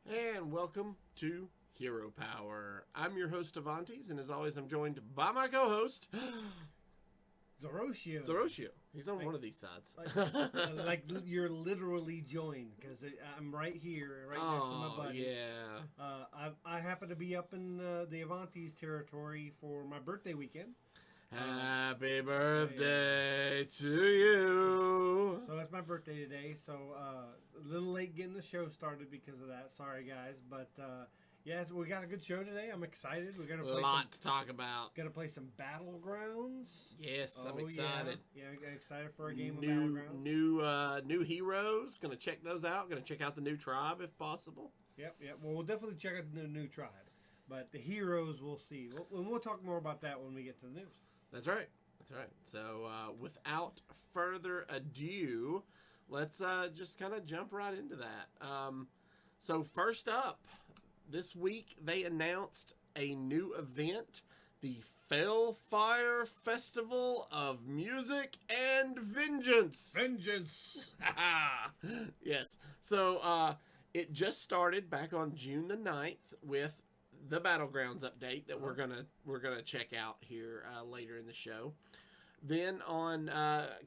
And welcome to Hero Power. I'm your host, Avanties, and as always, I'm joined by my co-host, Zerotio. Zerotio. He's on one of these sides. Like you're literally joined because I'm right here, right next to my buddy. Yeah. I happen to be up in the Avanties territory for my birthday weekend. Happy birthday to you. So it's my birthday today. So a little late getting the show started because of that. Sorry, guys, but yes, we got a good show today. I'm excited. We're gonna A play lot to talk about. Gonna play some Battlegrounds. Yes, I'm excited. Yeah, I'm excited for a game of Battlegrounds. New heroes. Gonna check those out. Gonna check out the new tribe if possible. Yep. Well, we'll definitely check out the new tribe, but the heroes we'll see. We'll talk more about that when we get to the news. That's right. So, without further ado, let's just kind of jump right into that. So, first up, this week they announced a new event, the Felfire Festival of Music and Vengeance. Vengeance! Yes. So, it just started back on June the 9th with the Battlegrounds update that we're gonna check out here later in the show. Then on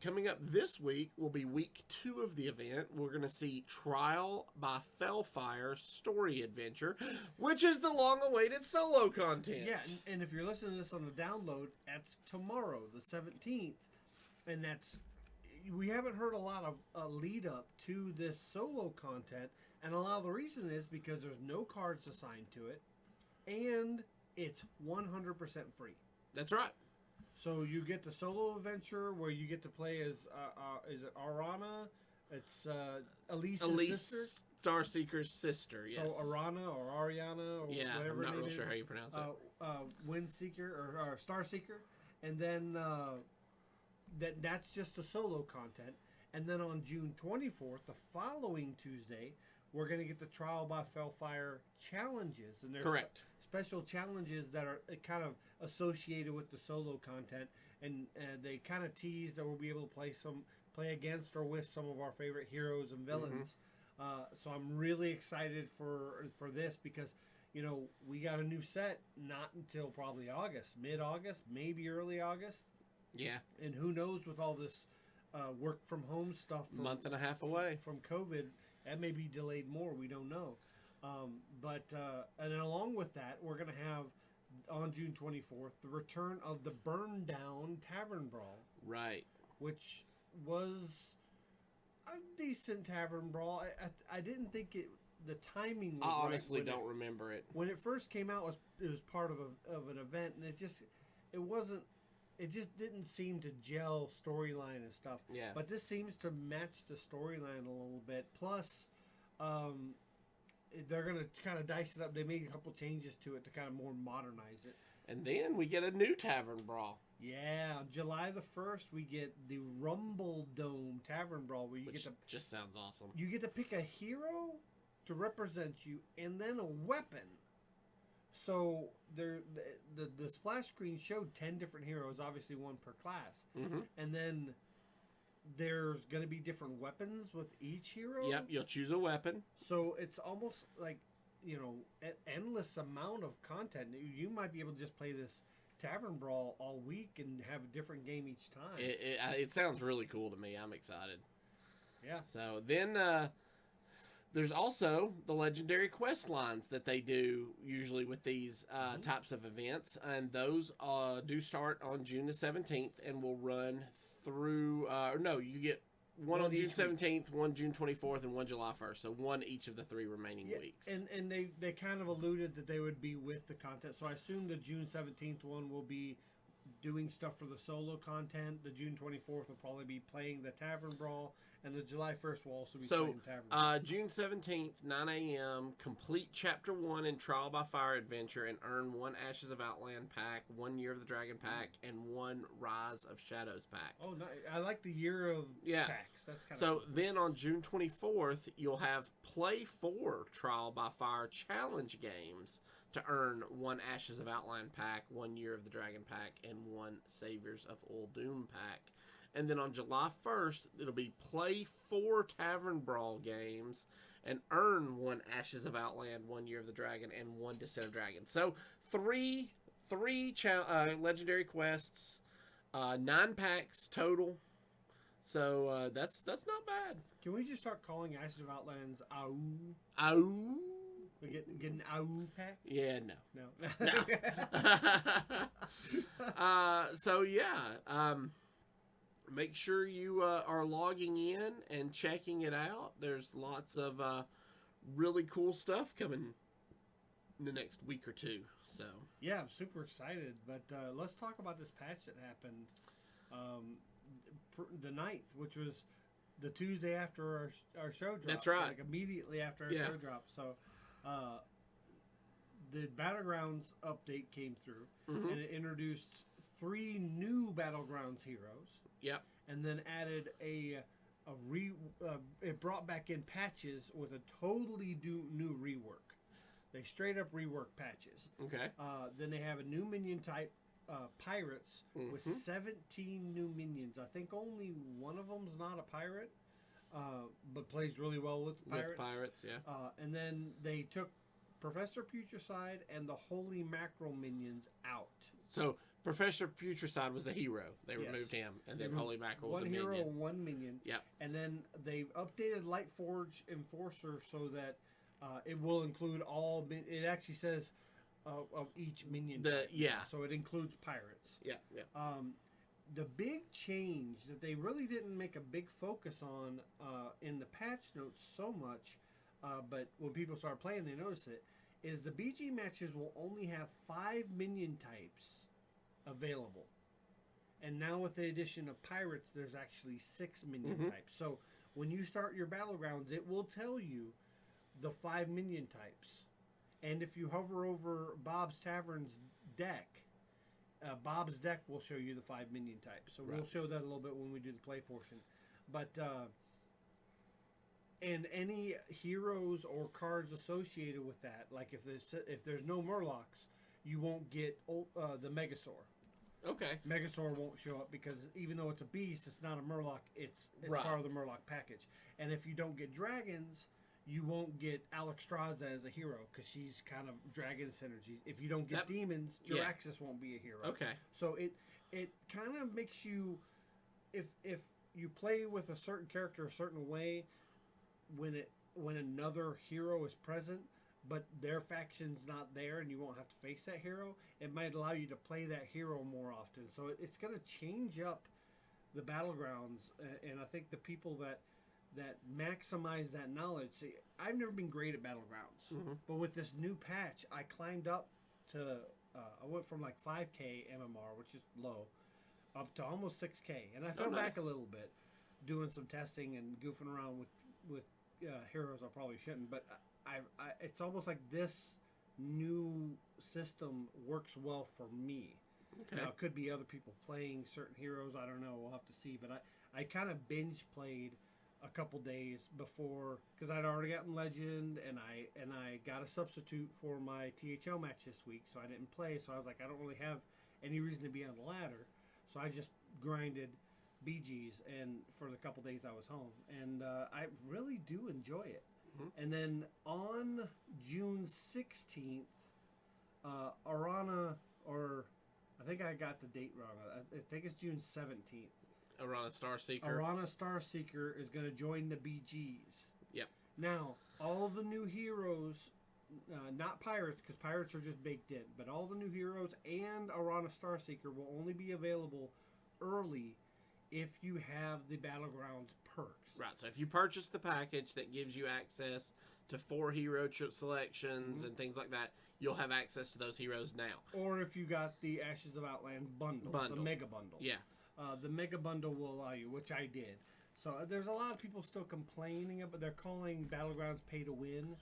coming up this week will be week 2 of the event. We're gonna see Trial by Felfire Story Adventure, which is the long-awaited solo content. Yeah, and if you're listening to this on the download, that's tomorrow, the 17th, and we haven't heard a lot of lead up to this solo content, and a lot of the reason is because there's no cards assigned to it. And it's 100% free. That's right. So you get the solo adventure where you get to play as is it Arana? It's Elise's sister. Starseeker's sister. Yes. So Arana or Ariana or whatever. I'm not real is. sure how you pronounce it. Windseeker or Starseeker, and then that's just the solo content. And then on June 24th, the following Tuesday, we're going to get the Trial by Felfire challenges. And there's correct. Special challenges that are kind of associated with the solo content. And they kind of tease that we'll be able to play against or with some of our favorite heroes and villains. Mm-hmm. So I'm really excited for this because, we got a new set not until probably August, mid-August, maybe early August. Yeah. And who knows with all this work from home stuff. Month and a half away. From COVID. That may be delayed more. We don't know. And then along with that, we're going to have on June 24th the return of the Burn Down Tavern Brawl. Right. Which was a decent Tavern Brawl. I didn't think the timing was I honestly don't remember it. When it first came out, it was part of an event, and it just didn't seem to gel storyline and stuff. Yeah. But this seems to match the storyline a little bit. Plus, they're going to kind of dice it up. They made a couple changes to it to kind of more modernize it. And then we get a new Tavern Brawl. Yeah. On July the 1st, we get the Rumble Dome Tavern Brawl. Which just sounds awesome. You get to pick a hero to represent you and then a weapon. So the splash screen showed 10 different heroes, obviously one per class. Mm-hmm. And then there's going to be different weapons with each hero. Yep, you'll choose a weapon. So it's almost like, an endless amount of content. You might be able to just play this Tavern Brawl all week and have a different game each time. It sounds really cool to me. I'm excited. Yeah. So then there's also the legendary quest lines that they do usually with these types of events, and those do start on June the 17th and will run through. You get one on June 17th, one June 24th, and one July 1st. So one each of the 3 remaining weeks. And they kind of alluded that they would be with the content. So I assume the June 17th one will be doing stuff for the solo content. The June 24th will probably be playing the Tavern Brawl, and the July 1st will also be playing Tavern Brawl. June 17th, 9 a.m., complete Chapter 1 in Trial by Fire Adventure and earn 1 Ashes of Outland pack, 1 Year of the Dragon pack, and 1 Rise of Shadows pack. Oh, nice. I like the Year of packs. That's kind of so cool. Then on June 24th, you'll have Play 4 Trial by Fire Challenge games to earn 1 Ashes of Outland pack, 1 Year of the Dragon pack, and 1 Saviors of Uldum pack. And then on July 1st, it'll be play 4 Tavern Brawl games and earn 1 Ashes of Outland, 1 Year of the Dragon, and 1 Descent of Dragon. So three legendary quests, 9 packs total. So that's not bad. Can we just start calling Ashes of Outlands AU? Oh. We get an AU pack? Yeah, no. No. So yeah, make sure you are logging in and checking it out. There's lots of really cool stuff coming in the next week or two. So yeah, I'm super excited. But let's talk about this patch that happened the 9th, which was the Tuesday after our show dropped. That's right. Like immediately after our show dropped. So the Battlegrounds update came through, and it introduced 3 new Battlegrounds heroes. Yep. And then added it brought back in patches with a totally new rework. They straight up rework patches. Okay. Then they have a new minion type, pirates, with 17 new minions. I think only one of them's not a pirate, but plays really well with pirates. With pirates, yeah. And then they took Professor Putricide and the Holy Mackerel minions out. So Professor Putricide was the hero. They removed him, and then Holy Mackerel was a minion. 1 hero, 1 minion. Yep. And then they've updated Lightforge Enforcer so that it will include all. It actually says of each minion. So it includes pirates. Yeah. Yeah. The big change that they really didn't make a big focus on in the patch notes so much, but when people start playing, they notice it, is the BG matches will only have 5 minion types available. And now with the addition of pirates, there's actually 6 minion types. So when you start your Battlegrounds, it will tell you the 5 minion types. And if you hover over Bob's Tavern's deck, Bob's deck will show you the 5 minion types. So we'll show that a little bit when we do the play portion. But and any heroes or cards associated with that, like if there's no Murlocs, you won't get the Megasaur. Okay. Megasaur won't show up because even though it's a beast, it's not a Murloc. It's part of the Murloc package. And if you don't get dragons, you won't get Alexstrasza as a hero because she's kind of dragon synergy. If you don't get demons, Jaraxxus won't be a hero. Okay. So it kind of makes you, if you play with a certain character a certain way, when another hero is present, but their faction's not there and you won't have to face that hero, it might allow you to play that hero more often. So it's going to change up the Battlegrounds, and I think the people that maximize that knowledge. See, I've never been great at Battlegrounds, but with this new patch, I climbed up to, I went from like 5K MMR, which is low, up to almost 6K, and I fell back a little bit, doing some testing and goofing around with heroes I probably shouldn't, but it's almost like this new system works well for me. Okay. Now, it could be other people playing certain heroes. I don't know. We'll have to see. But I kind of binge played a couple days before because I'd already gotten Legend and I got a substitute for my THL match this week, so I didn't play. So I was like, I don't really have any reason to be on the ladder. So I just grinded BGs and for the couple days I was home, and I really do enjoy it. And then on June 16th, Arana, or I think I got the date wrong. I think it's June 17th. Arana Starseeker. Arana Starseeker is going to join the BGs. Yep. Now, all the new heroes, not pirates, because pirates are just baked in, but all the new heroes and Arana Starseeker will only be available early if you have the Battlegrounds perks. Right, so if you purchase the package that gives you access to 4 hero selections and things like that, you'll have access to those heroes now. Or if you got the Ashes of Outland bundle. The Mega Bundle. Yeah. The Mega Bundle will allow you, which I did. So there's a lot of people still complaining about, they're calling Battlegrounds pay to win,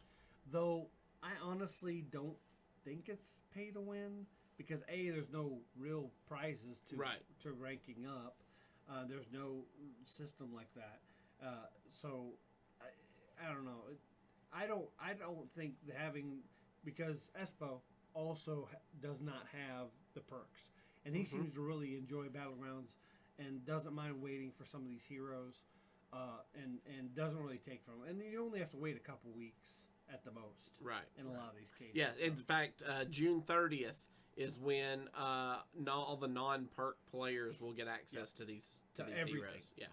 though I honestly don't think it's pay to win because A, there's no real prizes to ranking up. There's no system like that. So I don't know. I don't think having, because Espo also does not have the perks, and he seems to really enjoy Battlegrounds, and doesn't mind waiting for some of these heroes, and doesn't really take from them. And you only have to wait a couple weeks at the most, Right. in a lot of these cases. Yeah, so. in fact, June 30th is when all the non-perk players will get access to these everything. heroes. Yeah.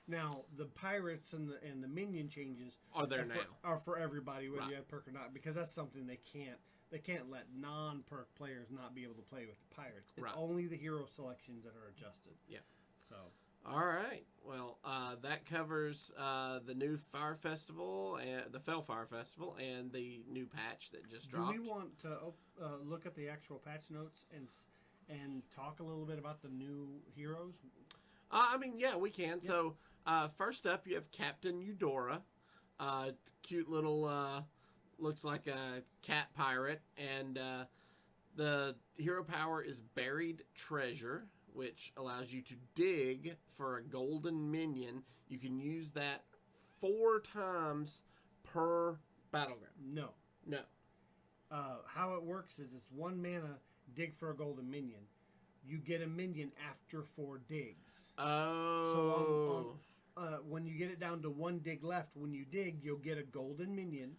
Now the pirates and the minion changes Are there now? Are for everybody, whether Right. you have perk or not, because that's something they can't let non-perk players not be able to play with the pirates. It's Right. only the hero selections that are adjusted. Yeah. So. All right. Well, that covers the new Fire Festival and the Felfire Festival and the new patch that just dropped. Do we want to look at the actual patch notes and talk a little bit about the new heroes? I mean, yeah, we can. Yeah. So, first up, you have Captain Eudora. Cute little, looks like a cat pirate. And the hero power is Buried Treasure, which allows you to dig for a golden minion. You can use that 4 times per battleground. No. No. How it works is it's 1 mana, dig for a golden minion. You get a minion after 4 digs. Oh. So when you get it down to 1 dig left, when you dig, you'll get a golden minion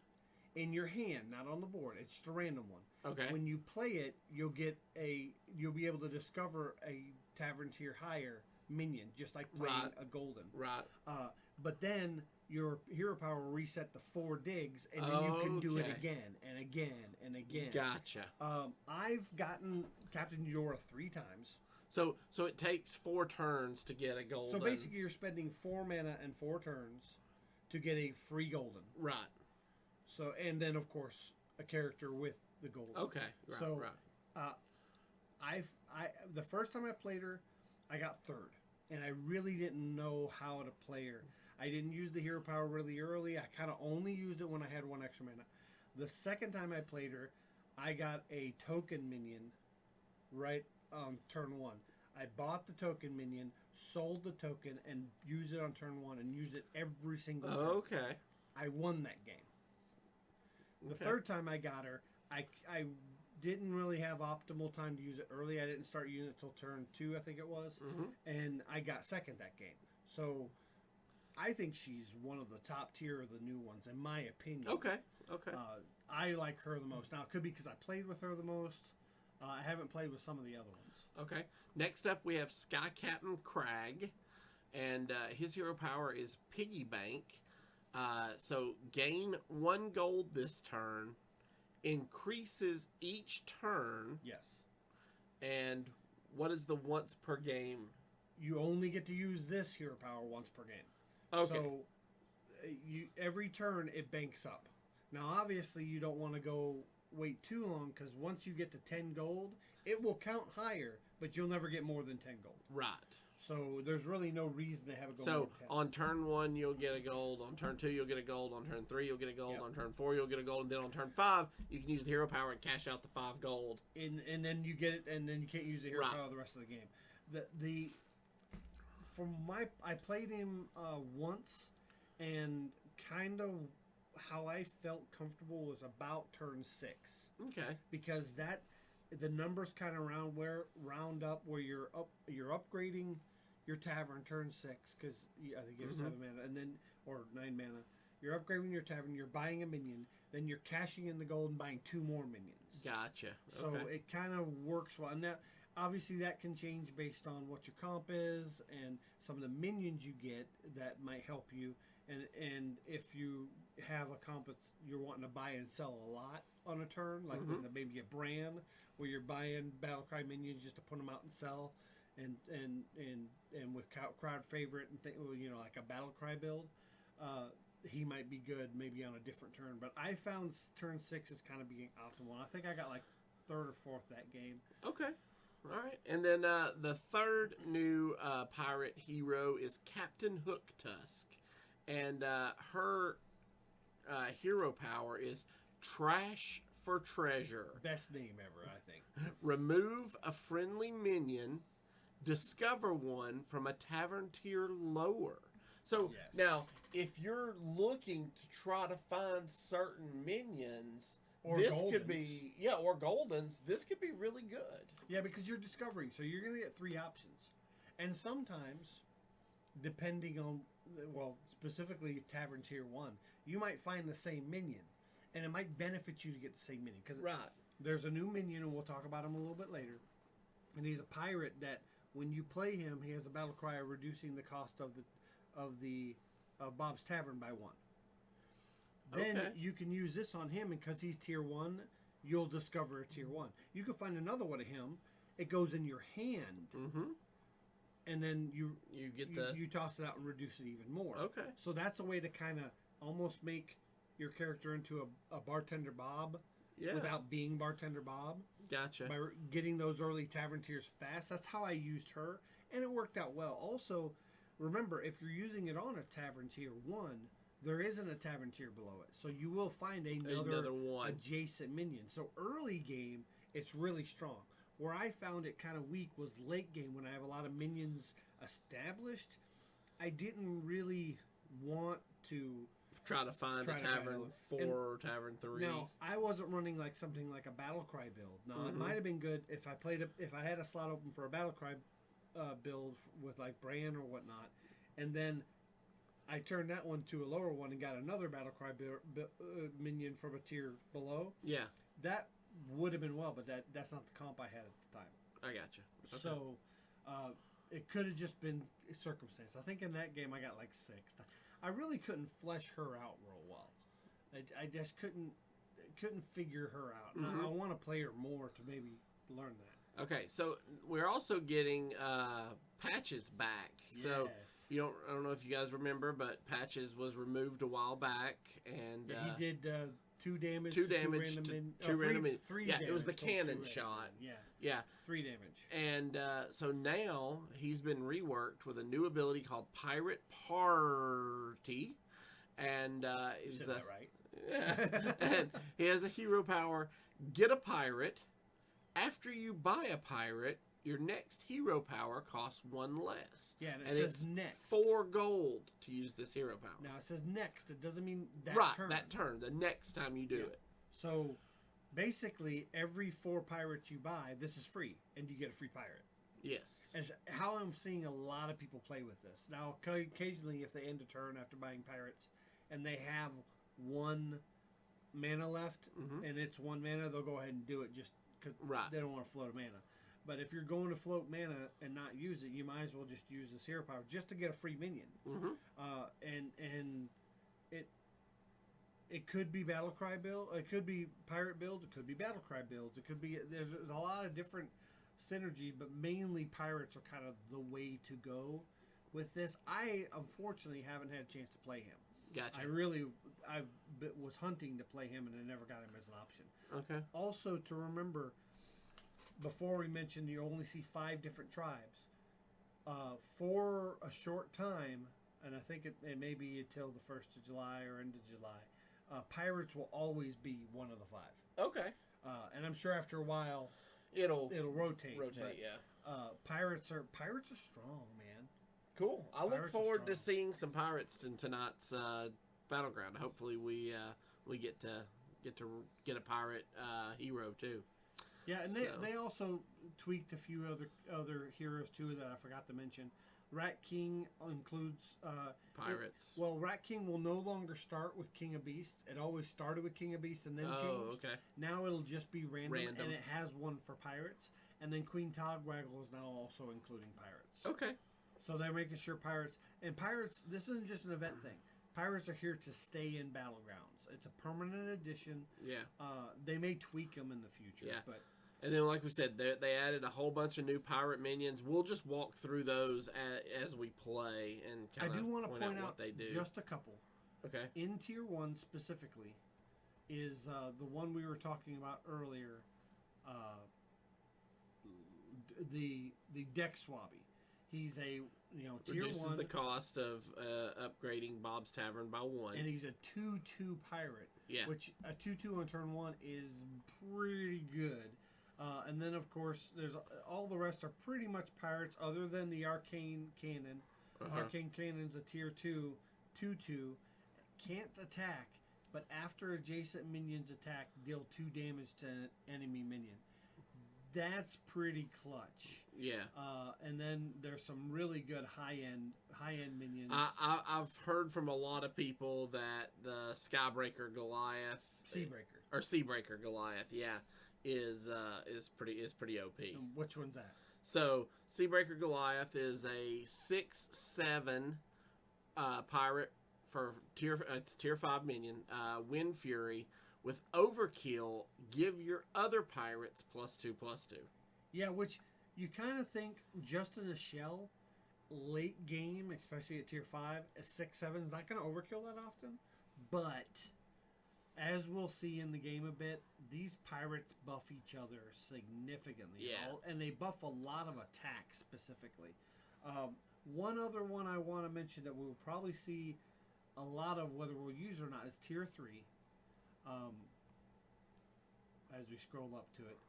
in your hand, not on the board. It's just a random one. Okay. When you play it, you'll be able to discover a Tavern tier higher minion, just like playing a golden. Right. But then your hero power will reset the 4 digs, and then you can do it again and again and again. Gotcha. I've gotten Captain Eudora 3 times. So it takes 4 turns to get a golden. So basically, you're spending 4 mana and 4 turns to get a free golden. Right. So, and then of course a character with the golden. Okay. Right. So, right. The first time I played her, I got 3rd, and I really didn't know how to play her. I didn't use the hero power really early. I kind of only used it when I had 1 extra mana. The second time I played her, I got a token minion right on turn 1. I bought the token minion, sold the token, and used it on turn 1, and used it every single turn. Okay. I won that game. The third time I got her, I didn't really have optimal time to use it early. I didn't start using it till turn 2, I think it was, and I got second that game. So I think she's one of the top tier of the new ones, in my opinion. Okay. I like her the most. Now, it could be because I played with her the most. I haven't played with some of the other ones. Okay. Next up, we have Sky Captain Crag, and his hero power is Piggy Bank. So gain 1 gold this turn, increases each turn. Yes. And what is the once per game? You only get to use this hero power once per game. Okay. So every turn it banks up. Now, obviously, you don't want to go wait too long, because once you get to 10 gold, it will count higher, but you'll never get more than 10 gold. Right. So there's really no reason to have it go more So than 10. on turn 1, you'll get a gold. On turn 2, you'll get a gold. On turn 3, you'll get a gold. Yep. On turn 4, you'll get a gold. And then on turn 5, you can use the hero power and cash out the 5 gold. And then you get it, and then you can't use the hero Right. power the rest of the game. I played him once, and kind of how I felt comfortable was about turn 6. Okay. Because the numbers kind of round up where you're upgrading your Tavern turn 6, because I think you have 7 mana, and then or 9 mana. You're upgrading your Tavern. You're buying a minion. Then you're cashing in the gold and buying 2 more minions. Gotcha. So Okay. it kind of works well. And that, obviously, that can change based on what your comp is and some of the minions you get that might help you. And if you have a comp that's you're wanting to buy and sell a lot on a turn, like with maybe a brand where you're buying Battlecry minions just to put them out and sell, and with crowd favorite and like a Battlecry build, he might be good maybe on a different turn. But I found turn 6 is kind of being optimal. I think I got like 3rd or 4th that game. Okay. All right. And then the third new pirate hero is Captain Hook Tusk. And her hero power is Trash for Treasure. Best name ever, I think. Remove a friendly minion, discover one from a Tavern tier lower. So Yes. now, if you're looking to try to find certain minions, Or this Goldens. could be, or Goldens, this could be really good. Yeah, because you're discovering, so you're going to get 3 options. And sometimes, depending on, well, specifically Tavern Tier 1, you might find the same minion. And it might benefit you to get the same minion. Because there's a new minion, and we'll talk about him a little bit later. And he's a pirate that, when you play him, he has a battle cry reducing the cost of Bob's Tavern by 1. Then you can use this on him, and because he's Tier 1, you'll discover a Tier 1. You can find another one of him. It goes in your hand. Mm-hmm. And then you toss it out and reduce it even more. Okay. So that's a way to kind of almost make your character into a Bartender Bob without being Bartender Bob. Gotcha. By getting those early Tavern tiers fast. That's how I used her, and it worked out well. Also, remember, if you're using it on a Tavern Tier 1, there isn't a Tavern Tier below it. So you will find another one adjacent minion. So early game, it's really strong. Where I found it kind of weak was late game when I have a lot of minions established. I didn't really want to try to find a Tavern 4 or Tavern 3. No, I wasn't running like something like a Battle Cry build. Now, it might have been good if I had a slot open for a Battle Cry build with like Bran or whatnot, and then I turned that one to a lower one and got another Battle Cry minion from a tier below. Yeah. That would have been well, but that's not the comp I had at the time. I gotcha. Okay. So it could have just been circumstance. I think in that game I got like 6th. I really couldn't flesh her out real well. I just couldn't figure her out. Mm-hmm. I want to play her more to maybe learn that. Okay, so we're also getting Patches back. Yes. So I don't know if you guys remember, but Patches was removed a while back, and he did 2 damage. 2 damage to 2 random. 3 yeah, damage. It was the cannon shot. Yeah. 3 damage. And so now he's been reworked with a new ability called Pirate Party, and You said that right. and he has a hero power. Get a pirate. After you buy a pirate, your next hero power costs 1 less. Yeah, and it says it's next. 4 gold to use this hero power. Now it says next. It doesn't mean that turn. That turn. The next time you do it. So basically, every 4 pirates you buy, this is free, and you get a free pirate. Yes. And how I'm seeing a lot of people play with this. Now, occasionally, if they end a turn after buying pirates, and they have 1 mana left, and it's 1 mana, they'll go ahead and do it just because they don't want to float a mana. But if you're going to float mana and not use it, you might as well just use this hero power just to get a free minion. And it could be Battle Cry build, it could be pirate builds, it could be Battle Cry builds, it could be there's a lot of different synergies, but mainly pirates are kind of the way to go with this. I unfortunately haven't had a chance to play him. Gotcha. I was hunting to play him, and I never got him as an option. Okay. Also, to remember, before we mentioned you only see 5 different tribes. For a short time, and I think it may be until the 1st of July or into July, pirates will always be one of the 5. Okay. And I'm sure after a while it'll rotate. But, pirates are strong, man. Cool. I look forward to seeing some pirates in tonight's battleground. Hopefully we get to get a pirate hero too. Yeah, and they also tweaked a few other heroes too that I forgot to mention. Rat King includes pirates. Rat King will no longer start with King of Beasts. It always started with King of Beasts and then changed. Okay. Now it'll just be random, and it has one for pirates. And then Queen Togwaggle is now also including pirates. Okay. So they're making sure pirates, this isn't just an event thing. Pirates are here to stay in Battlegrounds. It's a permanent addition. Yeah. They may tweak them in the future. Yeah. But and then, like we said, they added a whole bunch of new pirate minions. We'll just walk through those as we play and kind of point out what they do. Just a couple. Okay. In Tier 1 specifically is the one we were talking about earlier, the Deck Swabby. He's a tier reduces 1. the cost of upgrading Bob's Tavern by 1. And he's a 2/2 pirate. Yeah. Which a 2/2 on turn 1 is pretty good. And then of course there's all the rest are pretty much pirates other than the Arcane Cannon. Arcane Cannon's a tier 2 2/2. Can't attack, but after adjacent minions attack, deal 2 damage to an enemy minion. That's pretty clutch. Yeah. And then there's some really good high end minions. I've heard from a lot of people that the Skybreaker Goliath, Seabreaker Goliath, yeah, is pretty OP. And which one's that? So Seabreaker Goliath is a 6/7 pirate for tier 5 minion, Wind Fury with Overkill. Give your other pirates +2/+2. Yeah, which you kind of think just in a shell, late game, especially at tier 5, a 6/7 is not going to overkill that often. But as we'll see in the game a bit, these pirates buff each other significantly. Yeah. And they buff a lot of attacks specifically. One other one I want to mention that we'll probably see a lot of, whether we'll use or not, is tier 3. As we scroll up to it,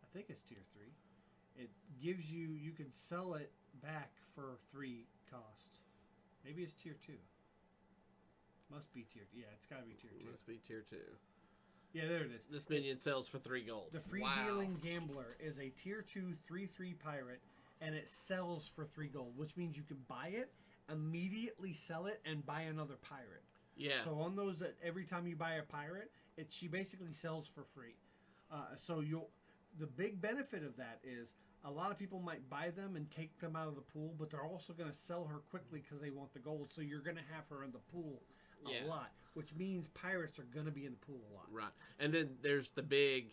I think it's tier 3. It gives you can sell it back for 3 cost. Maybe it's tier 2. Must be tier. Yeah, it's got to be tier 2. Must be tier 2. Yeah, there it is. This minion sells for 3 gold. The Freewheeling Gambler is a tier 2 3/3 pirate, and it sells for 3 gold, which means you can buy it, immediately sell it, and buy another pirate. Yeah. So on those, that every time you buy a pirate, she basically sells for free. So the big benefit of that is a lot of people might buy them and take them out of the pool, but they're also going to sell her quickly because they want the gold. So you're going to have her in the pool a lot, which means pirates are going to be in the pool a lot. Right. And then there's the big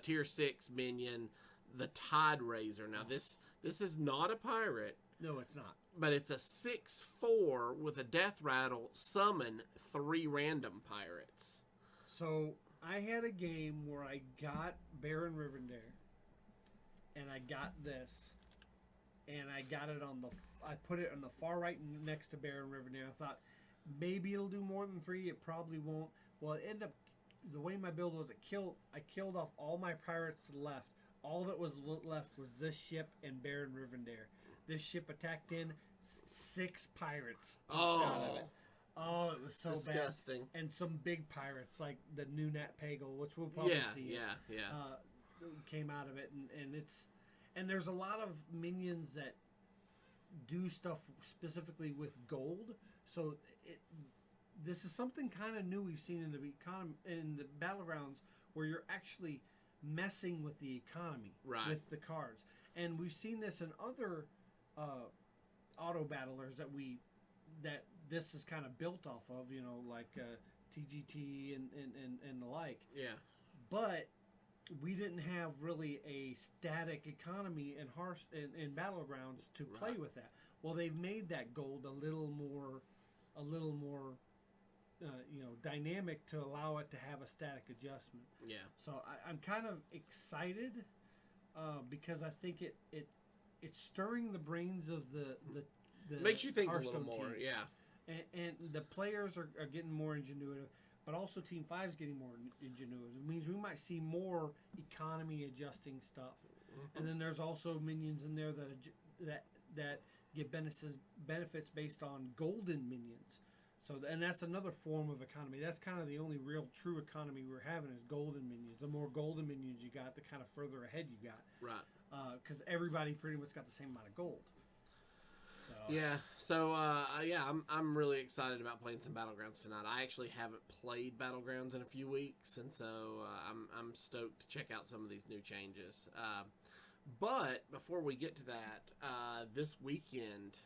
tier 6 minion, the Tide Raiser. Now this is not a pirate. No, it's not. But it's a 6/4 with a death rattle. Summon 3 random pirates. So I had a game where I got Baron Rivendare, and I got this, and I got it I put it on the far right next to Baron Rivendare. I thought maybe it'll do more than 3. It probably won't. Well, it ended up, the way my build was, I killed off all my pirates left. All that was left was this ship and Baron Rivendare. This ship attacked in 6 pirates out of it. Oh, it was so disgusting. Bad. And some big pirates like the Nunat Pagel, which we'll probably see. Came out of it, and there's a lot of minions that do stuff specifically with gold. So this is something kind of new we've seen in the Battlegrounds, where you're actually messing with the economy with the cards, and we've seen this in other auto battlers that this is kind of built off of, like TGT and the like. Yeah. But we didn't have really a static economy in Battlegrounds to play with that. Well, they've made that gold a little more dynamic to allow it to have a static adjustment. Yeah. So I'm kind of excited because I think it's stirring the brains of the makes you think Hearthstone a little more. team. Yeah. And the players are getting more ingenuitive, but also Team 5 is getting more ingenuitive. It means we might see more economy adjusting stuff. Mm-hmm. And then there's also minions in there that get benefits based on golden minions. So, and that's another form of economy. That's kind of the only real true economy we're having is golden minions. The more golden minions you got, the kind of further ahead you got. Right. Because everybody pretty much got the same amount of gold. So. Yeah. So I'm really excited about playing some Battlegrounds tonight. I actually haven't played Battlegrounds in a few weeks, and so I'm stoked to check out some of these new changes. But before we get to that, this weekend,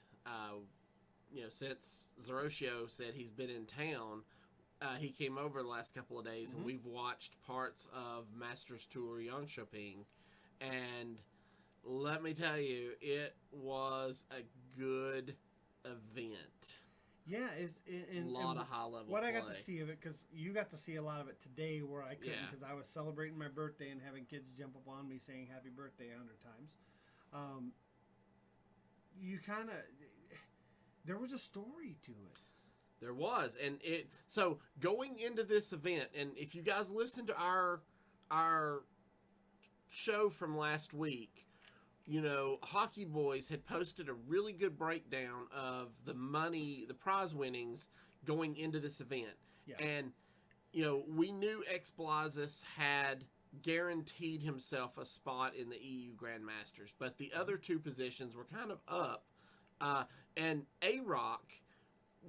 since Zerotio said he's been in town, he came over the last couple of days, and we've watched parts of Masters Tour Jonkoping, and let me tell you, it was a good event. Yeah, a lot of high level. What I got to see of it, because you got to see a lot of it today, where I couldn't, because I was celebrating my birthday and having kids jump up on me saying "Happy Birthday" 100 times. You kind of, there was a story to it. There was, and so going into this event, and if you guys listened to our show from last week, Hockey Boys had posted a really good breakdown of the prize winnings going into this event. Yeah. And we knew Exblazes had guaranteed himself a spot in the EU Grand Masters, but the other two positions were kind of up. And Yaaargh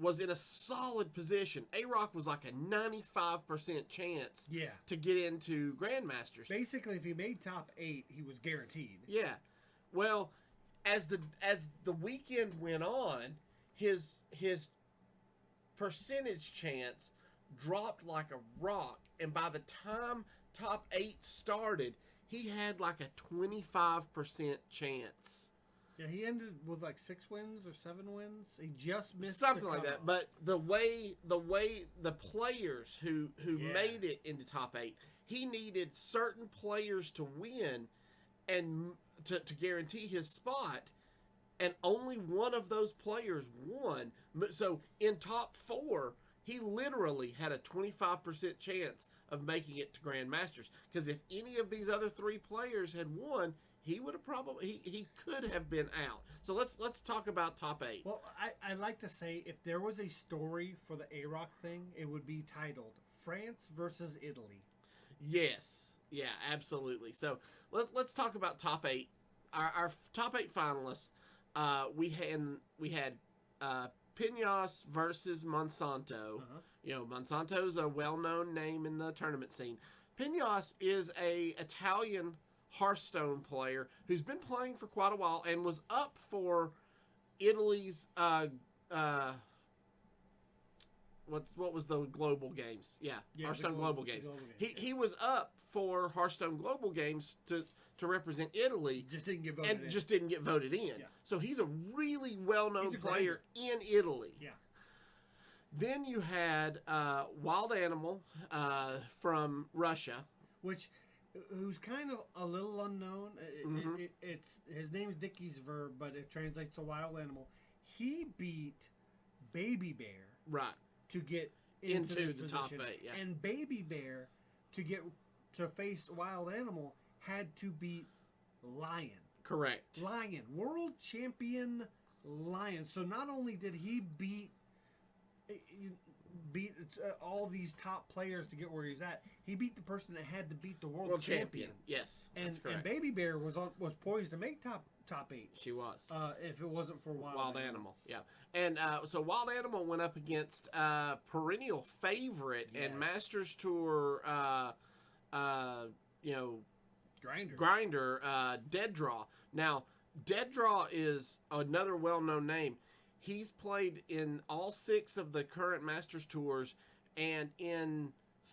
was in a solid position. Yaaargh was like a 95% chance to get into Grand Masters. Basically, if he made top 8, he was guaranteed. Yeah. Well, as the weekend went on, his percentage chance dropped like a rock, and by the time top 8 started, he had like a 25% chance. Yeah, he ended with like 6 wins or 7 wins. He just missed something like that. But the way the players who made it into top 8, he needed certain players to win and to guarantee his spot, and only one of those players won. So in top 4, he literally had a 25% chance of making it to Grand Masters, because if any of these other 3 players had won, he would have probably he could have been out. So let's talk about top 8. Well, I like to say, if there was a story for the Yaaargh thing, it would be titled France versus Italy. Yes. Yeah, absolutely. So let's talk about top 8. Our top 8 finalists. We had Pinos versus Monsanto. Monsanto's a well-known name in the tournament scene. Pinos is a Italian Hearthstone player who's been playing for quite a while and was up for Italy's what was the global games? Hearthstone global games. He was up for Hearthstone global games to represent Italy. Just didn't get voted in. Just didn't get voted in. Yeah. So he's a really well-known player in Italy. Yeah. Then you had Wild Animal from Russia, who's kind of a little unknown. It's his name's Dicky's Verb, but it translates to Wild Animal. He beat Baby Bear to get into the position. Top 8. Yeah. And Baby Bear to face Wild Animal had to beat Lion. Correct. Lion, world champion Lion. So not only did he beat all these top players to get where he's at, he beat the person that had to beat the world champion. Yes, that's correct. And Baby Bear was poised to make top 8. She was. If it wasn't for Wild Animal. Yeah. And so Wild Animal went up against perennial favorite and Masters Tour grinder, Dead Draw. Now, Dead Draw is another well-known name. He's played in all 6 of the current Masters Tours, and in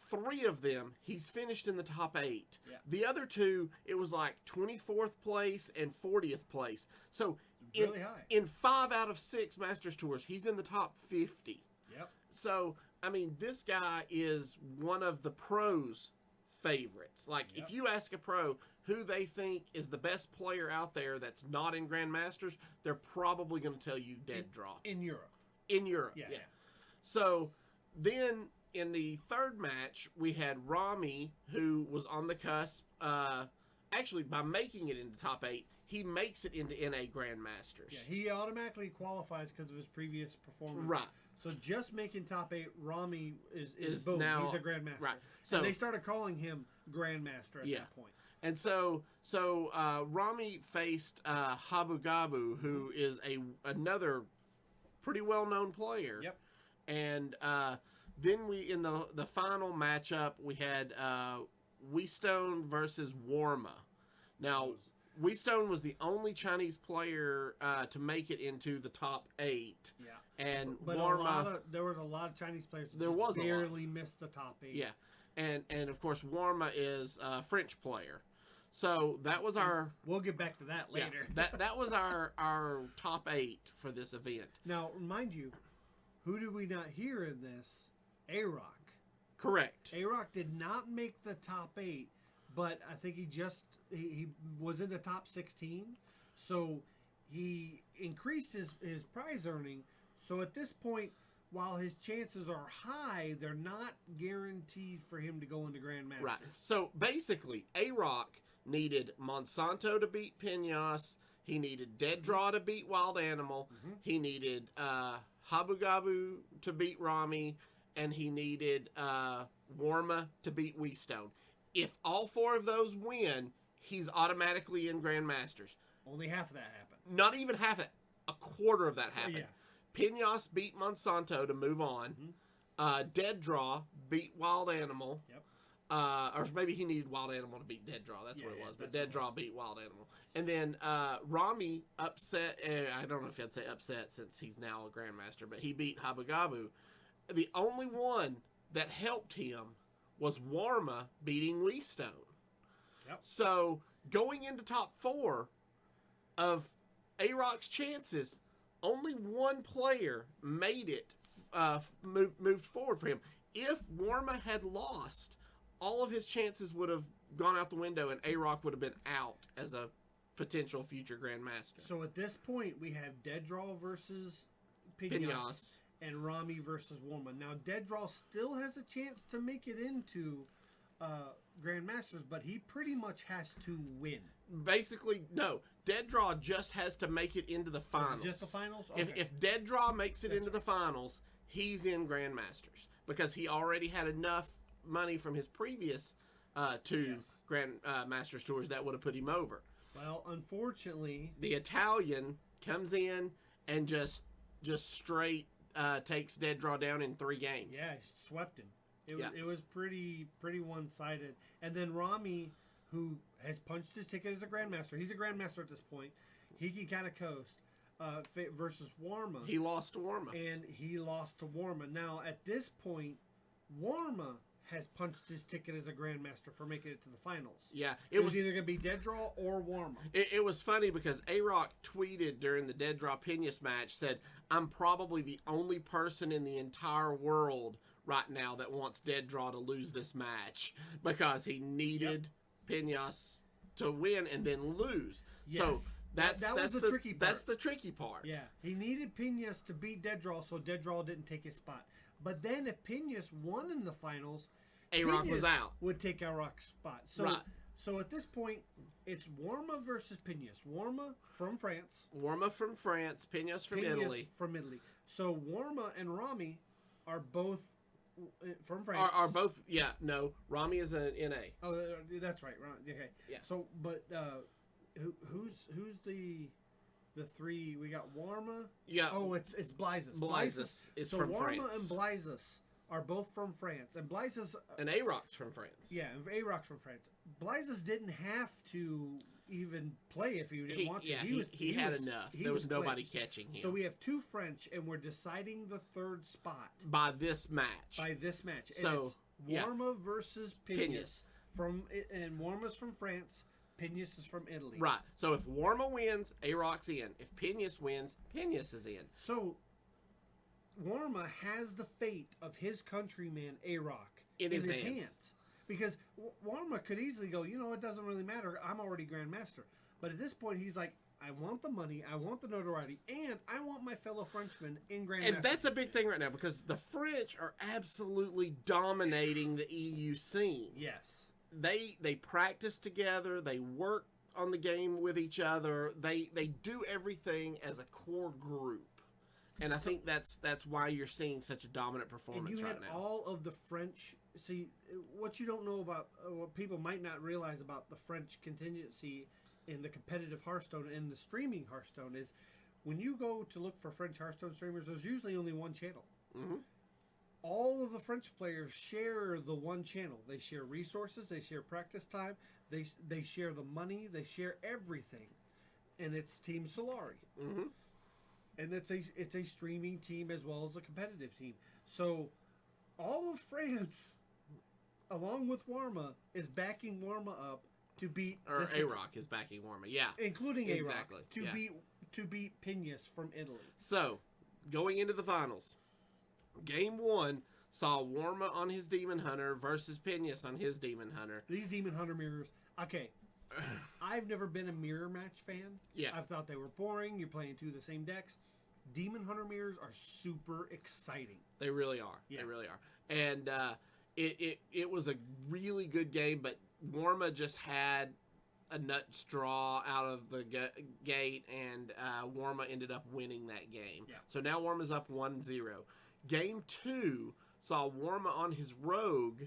3 of them, he's finished in the top 8. Yeah. The other 2, it was like 24th place and 40th place. So really high. In 5 out of 6 Masters Tours, he's in the top 50. Yep. So, I mean, this guy is one of the pros' favorites. Like, if you ask a pro who they think is the best player out there that's not in Grand Masters, they're probably going to tell you Dead Draw. In Europe. In Europe, yeah. So, then in the 3rd match, we had Rami, who was on the cusp. Actually, by making it into top 8, he makes it into NA Grand Masters. Yeah, he automatically qualifies because of his previous performance. Right. So just making top 8, Rami is boom. Now, he's a Grand Master. Right. So and they started calling him Grand Master at that point. And so Rami faced Habu Gabu, who is another pretty well-known player. Yep. And then we, in the final matchup, we had Weestone versus Warma. Now, Weestone was the only Chinese player to make it into the top 8. Yeah. And but Warma, there was a lot of Chinese players that barely missed the top 8. Yeah. And of course, Warma is a French player. So that was our... We'll get back to that later. Yeah, that was our top 8 for this event. Now, mind you, who did we not hear in this? Yaaargh. Correct. Yaaargh did not make the top 8, but I think he was in the top 16. So he increased his prize earning. So at this point, while his chances are high, they're not guaranteed for him to go into Grand Masters. Right. So basically, Yaaargh needed Monsanto to beat Pinos. He needed Dead Draw to beat Wild Animal. He needed Habu Gabu to beat Rami. and he needed Warma to beat Weestone. If all 4 of those win, he's automatically in Grand Masters. Only half of that happened. Not even half it. A quarter of that happened. Yeah. Pinos beat Monsanto to move on. Dead Draw beat Wild Animal. Yep. Or maybe he needed Wild Animal to beat Dead Draw. That's what it was. But Dead Draw beat Wild Animal. And then Rami upset. I don't know if I'd say upset since he's now a Grandmaster, but he beat Habagabu. The only one that helped him was Warma beating Weestone. Yep. So going into top 4 of Yaaargh's chances, only one player made it, moved forward for him. If Warma had lost, all of his chances would have gone out the window, and Yaaargh would have been out as a potential future Grandmaster. So at this point, we have Dead Draw versus Pinos and Rami versus Warma. Now, Dead Draw still has a chance to make it into Grandmasters, but he pretty much has to win. Basically, no. Dead Draw just has to make it into the finals. Just the finals? Okay. If Dead Draw makes it into the finals, he's in Grandmasters because he already had enough money from his previous 2 Grand Masters tours that would have put him over. Well, unfortunately, the Italian comes in and just straight takes Dead Draw down in 3 games. Yeah, he swept him. It was pretty one-sided. And then Rami, who has punched his ticket as a Grandmaster, he's a Grandmaster at this point. He can kind of coast. Versus Warma. He lost to Warma. And he lost to Warma. Now, at this point, Warma has punched his ticket as a Grandmaster for making it to the finals. Yeah. It was either going to be Dead Draw or Warma. It was funny because Yaaargh tweeted during the Dead Draw Pinos match, said, I'm probably the only person in the entire world right now that wants Dead Draw to lose this match because he needed Pinos to win and then lose. Yes. So that's the tricky part. That's the tricky part. Yeah. He needed Pinos to beat Dead Draw so Dead Draw didn't take his spot. But then if Pinos won in the finals, Yaaargh was out. Would take Yaaargh's spot. So, right. So at this point, it's Warma versus Pinos. Warma from France. Warma from France. Pinos from Italy. From Italy. So Warma and Rami are both from France. Are both? Yeah. No. Rami is an NA. Oh, that's right. Okay. Yeah. So, but who's the 3? We got Warma. Yeah. Oh, it's Blizes. Blizes is from Warma France. And Blizes are both from France, and Blizes. And Yaaargh's from France. Yeah, Yaaargh's from France. Blizes didn't have to even play if he didn't want to. Yeah, he had enough. There was nobody catching him. So we have 2 French, and we're deciding the 3rd spot by this match. So Warma versus Pinos. And Warma's from France. Pinos is from Italy. Right. So if Warma wins, Yaaargh's in. If Pinos wins, Pinos is in. So Warma has the fate of his countryman Yaaargh in his hands. Because Warma could easily go, it doesn't really matter. I'm already Grandmaster. But at this point, he's like, I want the money, I want the notoriety, and I want my fellow Frenchmen in Grandmaster. And that's a big thing right now because the French are absolutely dominating the EU scene. Yes. They practice together. They work on the game with each other. They do everything as a core group. And I think that's why you're seeing such a dominant performance right now. And you had all of the French. See, what you don't know about, what people might not realize about the French contingency in the competitive Hearthstone and the streaming Hearthstone is when you go to look for French Hearthstone streamers, there's usually only one channel. Mm-hmm. All of the French players share the one channel. They share resources. They share practice time. They share the money. They share everything. And it's Team Solari. Mm-hmm. And it's a streaming team as well as a competitive team. So all of France, along with Warma, is backing Warma up to beat. Or Yaaargh is backing Warma, yeah, including exactly Yaaargh to beat Pinos from Italy. So going into the finals, Game 1 saw Warma on his Demon Hunter versus Pinos on his Demon Hunter. These Demon Hunter mirrors, okay. I've never been a mirror match fan. Yeah. I've thought they were boring. You're playing 2 of the same decks. Demon Hunter mirrors are super exciting. They really are. Yeah. They really are. And it was a really good game, but Warma just had a nuts draw out of the gate, and Warma ended up winning that game. Yeah. So now Warma's up 1-0. Game 2 saw Warma on his rogue,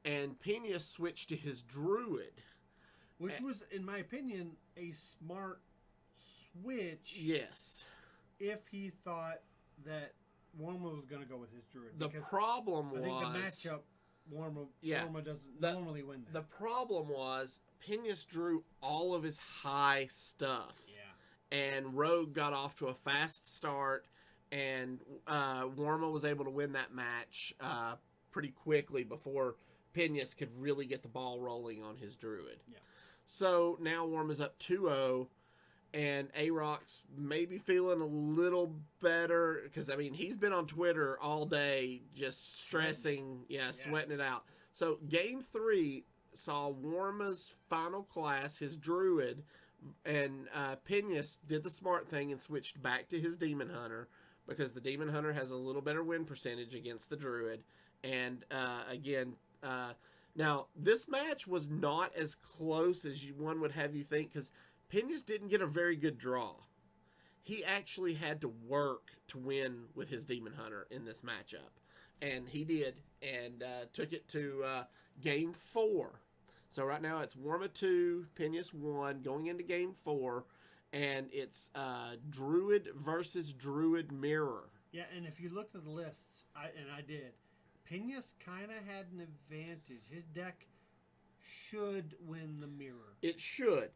and Pena switched to his druid. Which was, in my opinion, a smart switch. Yes. If he thought that Warma was going to go with his druid. The problem was... I think the matchup, Warma doesn't normally win that. The problem was, Pena's drew all of his high stuff. Yeah. And Rogue got off to a fast start, and Warma was able to win that match pretty quickly before Pena's could really get the ball rolling on his druid. Yeah. So now Warma's up 2-0, and Yaaargh's maybe feeling a little better because, I mean, he's been on Twitter all day just stressing, sweating it out. So game 3 saw Warma's final class, his druid, and Pena's did the smart thing and switched back to his Demon Hunter because the Demon Hunter has a little better win percentage against the druid. And again... now, this match was not as close as one would have you think because Pena's didn't get a very good draw. He actually had to work to win with his Demon Hunter in this matchup. And he did, and took it to Game 4. So right now it's Warma 2, Pena's 1, going into Game 4, and it's Druid versus Druid Mirror. Yeah, and if you looked at the lists, I did, Pena's kind of had an advantage. His deck should win the mirror. It should.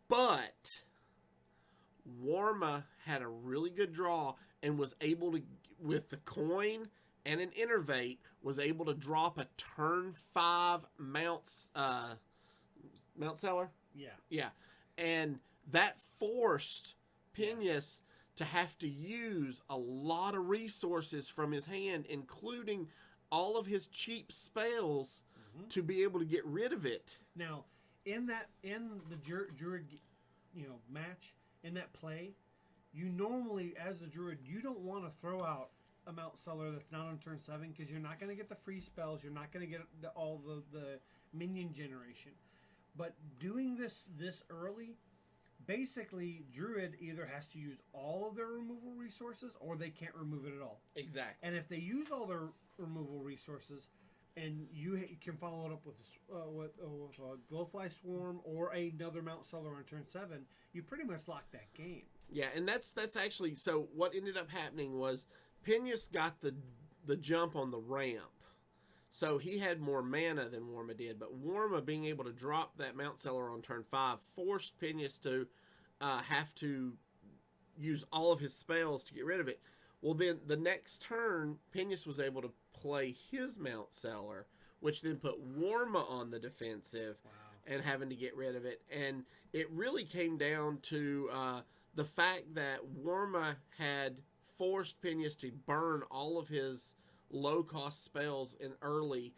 But Warma had a really good draw and was able to, with the coin and an innervate, was able to drop a turn 5 mount seller. Yeah. Yeah. And that forced Pena's to have to use a lot of resources from his hand, including all of his cheap spells to be able to get rid of it. Now, in the druid, match, in that play, you normally, as the druid, you don't want to throw out a mount seller that's not on turn 7 because you're not going to get the free spells, you're not going to get all the minion generation. But doing this early, basically, druid either has to use all of their removal resources or they can't remove it at all. Exactly. And if they use all their removal resources, and you can follow it up with a Glowfly Swarm or another Mount Seller on turn 7, you pretty much lock that game. Yeah, and that's actually, so what ended up happening was Pena's got the jump on the ramp. So he had more mana than Warma did, but Warma being able to drop that Mount Seller on turn 5 forced Pena's to have to use all of his spells to get rid of it. Well, then the next turn, Pena's was able to play his Mount Seller, which then put Warma on the defensive and having to get rid of it. And it really came down to the fact that Warma had forced Pena's to burn all of his low-cost spells in early,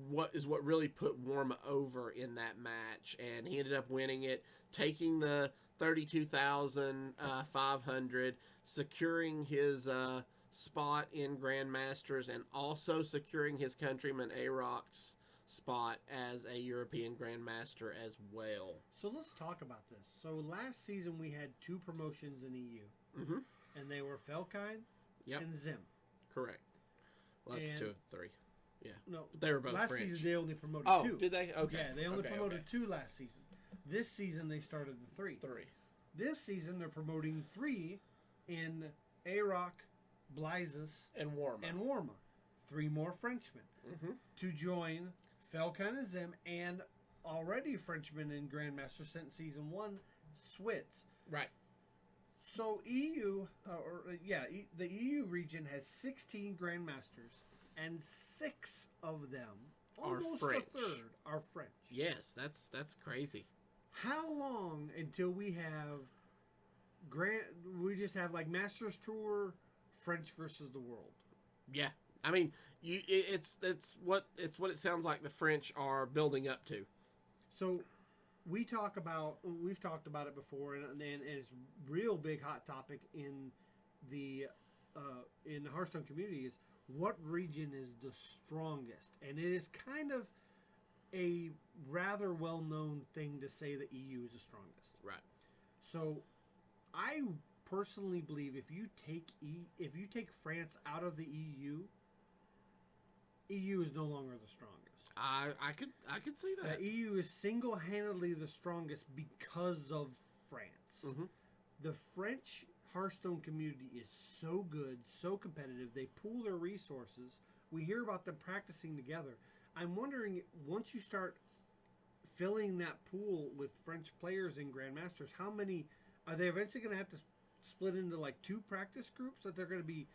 what really put Warma over in that match. And he ended up winning it, taking the 32,500, securing his spot in Grand Masters, and also securing his countryman Yaaargh's spot as a European Grand Master as well. So let's talk about this. So last season we had 2 promotions in EU, and they were Felfire and Zim. Correct. Well, that's 2 of 3. Yeah. No, but they were both last French. season they only promoted 2. Oh, did they? Okay. Yeah, they only promoted 2 last season. This season they started the 3. This season they're promoting 3 in Yaaargh, Blizes, and Warma. 3 more Frenchmen to join Felfire and Zim, and already Frenchmen in Grandmaster since season 1, Switz. Right. So the EU region has 16 Grandmasters, and 6 of them, almost a third, are French. Yes, that's crazy. How long until we have we just have like Masters Tour, French versus the world? Yeah, I mean, it's what it sounds like the French are building up to. So we've talked about it before, and it's real big hot topic in the Hearthstone community is what region is the strongest, and it is kind of a rather well-known thing to say the EU is the strongest. Right. So I personally believe if you take France out of the EU, EU is no longer the strongest. I could see that. EU is single-handedly the strongest because of France. Mm-hmm. The French Hearthstone community is so good, so competitive. They pool their resources. We hear about them practicing together. I'm wondering, once you start filling that pool with French players in Grand Masters, how many are they eventually going to have to split into like 2 practice groups that they're going to be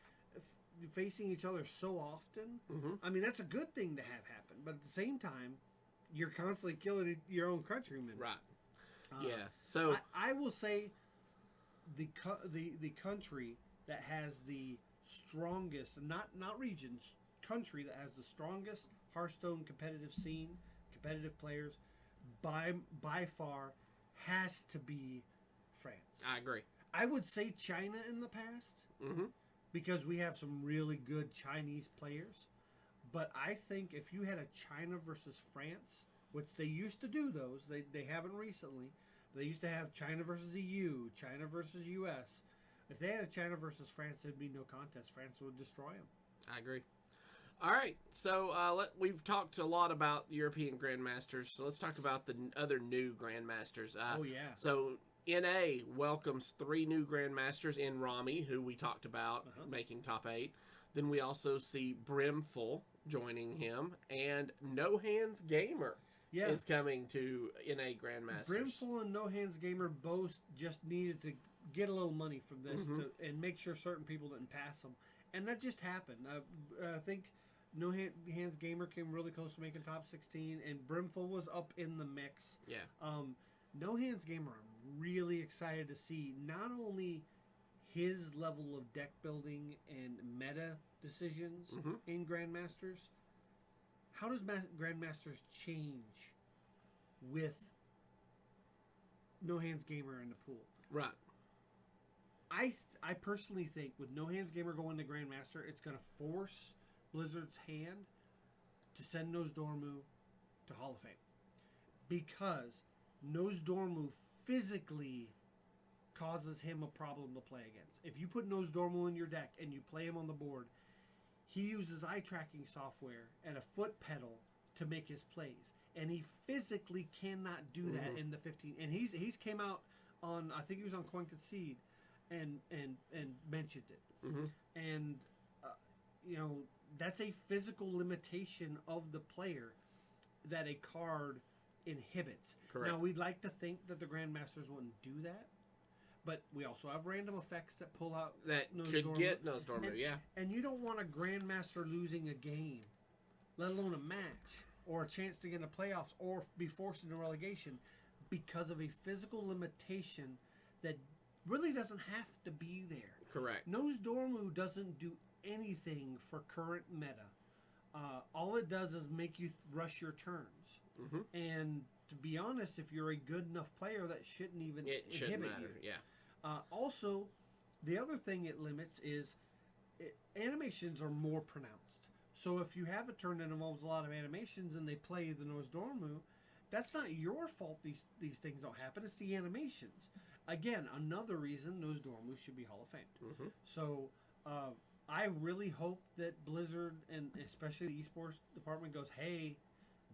facing each other so often? Mm-hmm. I mean, that's a good thing to have happen, but at the same time, you're constantly killing your own countrymen. Right. Yeah. So I will say the country that has the strongest, not regions, country that has the strongest Hearthstone competitive scene, competitive players, by far, has to be France. I agree. I would say China in the past, Mm-hmm. because we have some really good Chinese players. But I think if you had a China versus France, which they used to do those, they haven't recently. They used to have China versus EU, China versus US. If they had a China versus France, there'd be no contest. France would destroy them. I agree. All right, so we've talked a lot about European Grandmasters, so let's talk about the other new Grandmasters. Oh, yeah. So NA welcomes 3 new Grandmasters in Rami, who we talked about making top 8. Then we also see Brimful joining him, and No Hands Gamer is coming to NA Grandmasters. Brimful and No Hands Gamer both just needed to get a little money from this and make sure certain people didn't pass them. And that just happened. I think No Hands Gamer came really close to making top 16, and Brimful was up in the mix. Yeah. No Hands Gamer, I'm really excited to see not only his level of deck building and meta decisions in Grandmasters. How does Grandmasters change with No Hands Gamer in the pool? Right. I personally think with No Hands Gamer going to Grandmaster, it's going to force Blizzard's hand to send Nosdormu to Hall of Fame. Because Nosdormu physically causes him a problem to play against. If you put Nosdormu in your deck and you play him on the board, he uses eye tracking software and a foot pedal to make his plays. And he physically cannot do that in the 15. And he's came out on, I think he was on Coin Concede, and mentioned it. And that's a physical limitation of the player that a card inhibits. Correct. Now, we'd like to think that the Grandmasters wouldn't do that, but we also have random effects that pull out that could get Nosdormu. And you don't want a Grandmaster losing a game, let alone a match or a chance to get into playoffs or be forced into relegation because of a physical limitation that really doesn't have to be there. Correct. Nosdormu doesn't do anything for current meta. All it does is make you rush your turns. And to be honest, if you're a good enough player, that shouldn't even shouldn't inhibit matter. you. Yeah. Also, the other thing it limits is animations are more pronounced. So if you have a turn that involves a lot of animations and they play the Nosdormu, that's not your fault these things don't happen. It's the animations. Again, another reason Nosdormu should be Hall of Fame. So I really hope that Blizzard, and especially the esports department, goes, hey,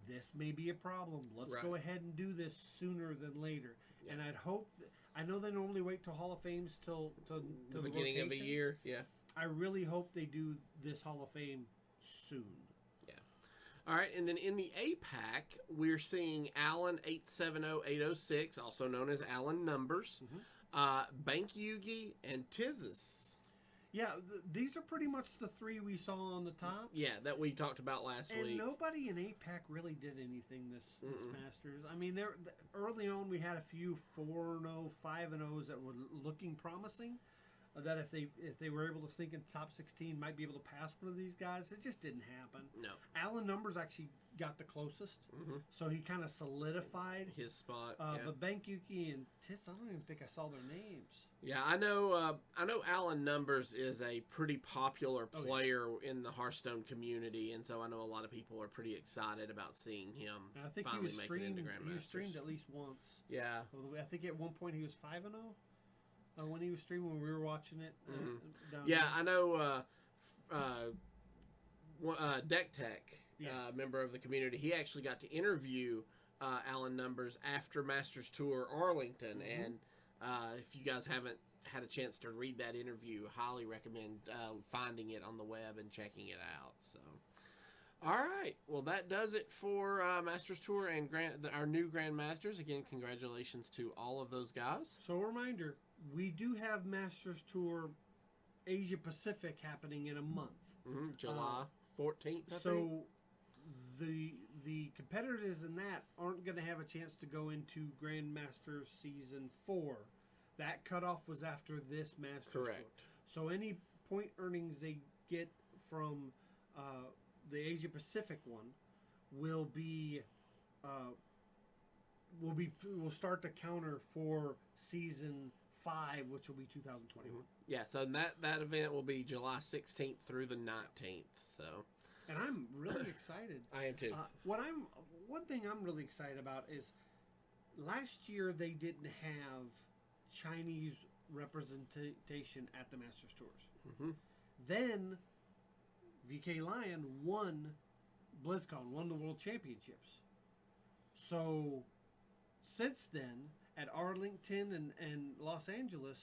this may be a problem. Let's go ahead and do this sooner than later. And I'd hope I know they normally wait till Hall of Fames till the beginning of the year. Yeah. I really hope they do this Hall of Fame soon. Yeah. All right, and then in the APAC, we're seeing Alan 870806, also known as Alan Numbers, Bank Yugi, and Tizis. Yeah, these are pretty much the 3 we saw on the top. Yeah, that we talked about last week. And nobody in APAC really did anything this Masters. I mean, early on we had a few 4-0, 5-0s that were looking promising. That if they were able to sneak in top 16, might be able to pass one of these guys. It just didn't happen. No. Alan Numbers actually got the closest, so he kind of solidified his spot. But Bankyuki and Tits, I don't even think I saw their names. Yeah, I know Alan Numbers is a pretty popular player in the Hearthstone community, and so I know a lot of people are pretty excited about seeing him. And I think finally make it into Grand Masters. He was streamed at least once. Yeah. I think at one point he was 5-0. When he was streaming, when we were watching it. Yeah, I know Deck Tech, Yeah. member of the community, he actually got to interview Alan Numbers after Masters Tour Arlington, and if you guys haven't had a chance to read that interview, highly recommend finding it on the web and checking it out. So, all right, well that does it for Masters Tour and our new Grand Masters. Again, congratulations to all of those guys. So a reminder, we do have Masters Tour Asia Pacific happening in a month. July 14th. I think. So the competitors in that aren't going to have a chance to go into Grand Masters Season 4. That cutoff was after this Masters Correct. Tour. So any point earnings they get from the Asia Pacific one will start to counter for Season 5, which will be 2021. Yeah, so that event will be July 16th through the 19th. So, and I'm really excited. I am too. One thing I'm really excited about is last year they didn't have Chinese representation at the Masters Tours. Then VK Lion won BlizzCon, won the World Championships. So since then, at Arlington and Los Angeles,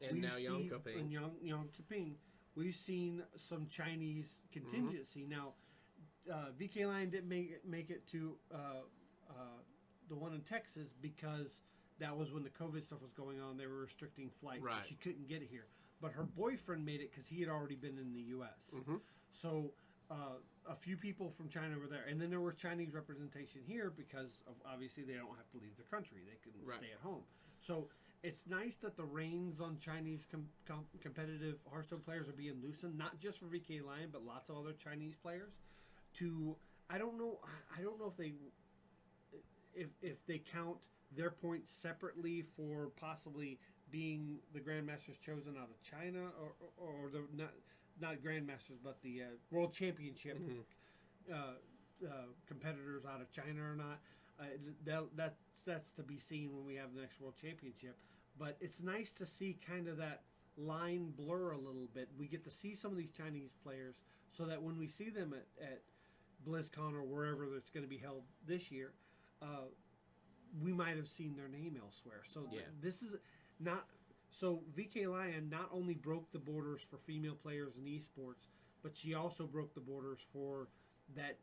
and now Jonkoping, we've seen some Chinese contingency. Now, VK Lion didn't make it to the one in Texas because that was when the COVID stuff was going on. They were restricting flights, so she couldn't get here. But her boyfriend made it because he had already been in the U.S. So a few people from China were there. And then there was Chinese representation here because obviously they don't have to leave the country. They can stay at home. So it's nice that the reins on Chinese competitive Hearthstone players are being loosened, not just for VK Lion, but lots of other Chinese players. I don't know if they count their points separately for possibly being the Grandmasters chosen out of China, or the not Grandmasters, but the World Championship competitors out of China or not. That's to be seen when we have the next World Championship. But it's nice to see kind of that line blur a little bit. We get to see some of these Chinese players so that when we see them at BlizzCon or wherever it's going to be held this year, we might have seen their name elsewhere. So this is not... So VK Lion not only broke the borders for female players in esports, but she also broke the borders for that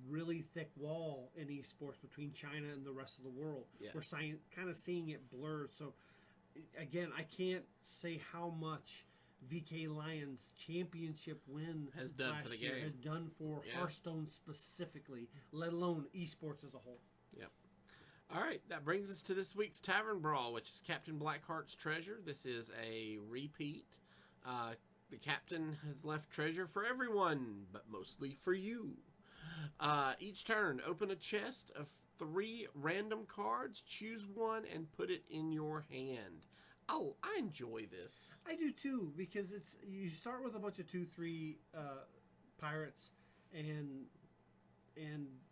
really thick wall in esports between China and the rest of the world. Yeah. We're kind of seeing it blurred. So again, I can't say how much VK Lion's championship win has done last for the year game. has done for Hearthstone specifically, let alone esports as a whole. Yep. All right, that brings us to this week's Tavern Brawl, which is Captain Blackheart's Treasure. This is a repeat. The captain has left treasure for everyone, but mostly for you. Each turn, open a chest of 3 random cards, choose one, and put it in your hand. Oh, I enjoy this. I do too, because you start with a bunch of 2-3 pirates, and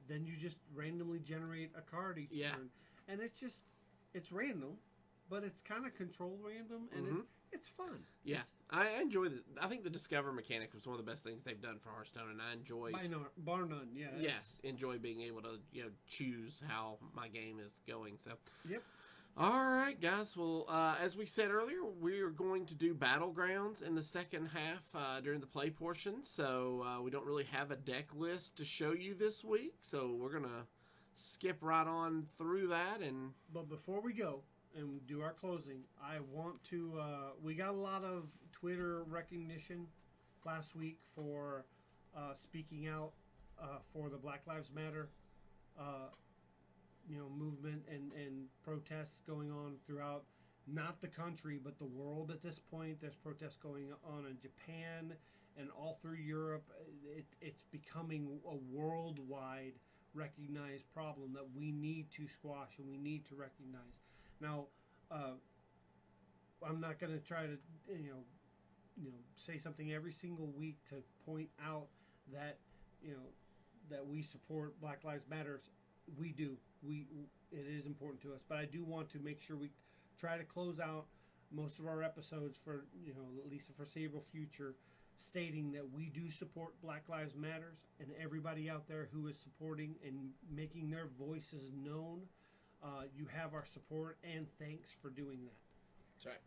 then you just randomly generate a card each turn. And it's random, but it's kind of controlled random, and it's fun. Yeah, I enjoy it. I think the Discover mechanic was one of the best things they've done for Hearthstone, and I enjoy... Bar none, yeah. Yeah, enjoy being able to choose how my game is going. So. Yep. All right, guys. Well, as we said earlier, we are going to do Battlegrounds in the second half during the play portion. So we don't really have a deck list to show you this week. So we're going to skip right on through that. But before we go and do our closing, I want to... we got a lot of Twitter recognition last week for speaking out for the Black Lives Matter movement and protests going on throughout not the country but the world at this point. There's protests going on in Japan and all through Europe. It's becoming a worldwide recognized problem that we need to squash and we need to recognize. Now, I'm not going to try to say something every single week to point out that that we support Black Lives Matter. We do. It is important to us, but I do want to make sure we try to close out most of our episodes for at least the foreseeable future, stating that we do support Black Lives Matters, and everybody out there who is supporting and making their voices known, you have our support, and thanks for doing that. That's right.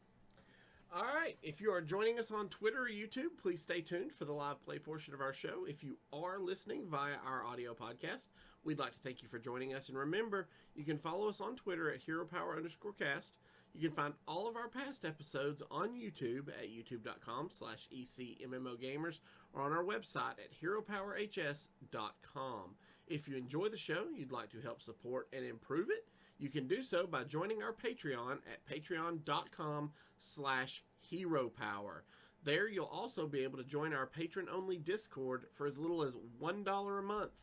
All right. If you are joining us on Twitter or YouTube, please stay tuned for the live play portion of our show. If you are listening via our audio podcast, we'd like to thank you for joining us. And remember, you can follow us on Twitter at HeroPower_cast. You can find all of our past episodes on YouTube at youtube.com/ECMMOGamers or on our website at HeroPowerHS.com. If you enjoy the show, you'd like to help support and improve it, you can do so by joining our Patreon at patreon.com/HeroPower. There, you'll also be able to join our patron-only Discord for as little as $1 a month.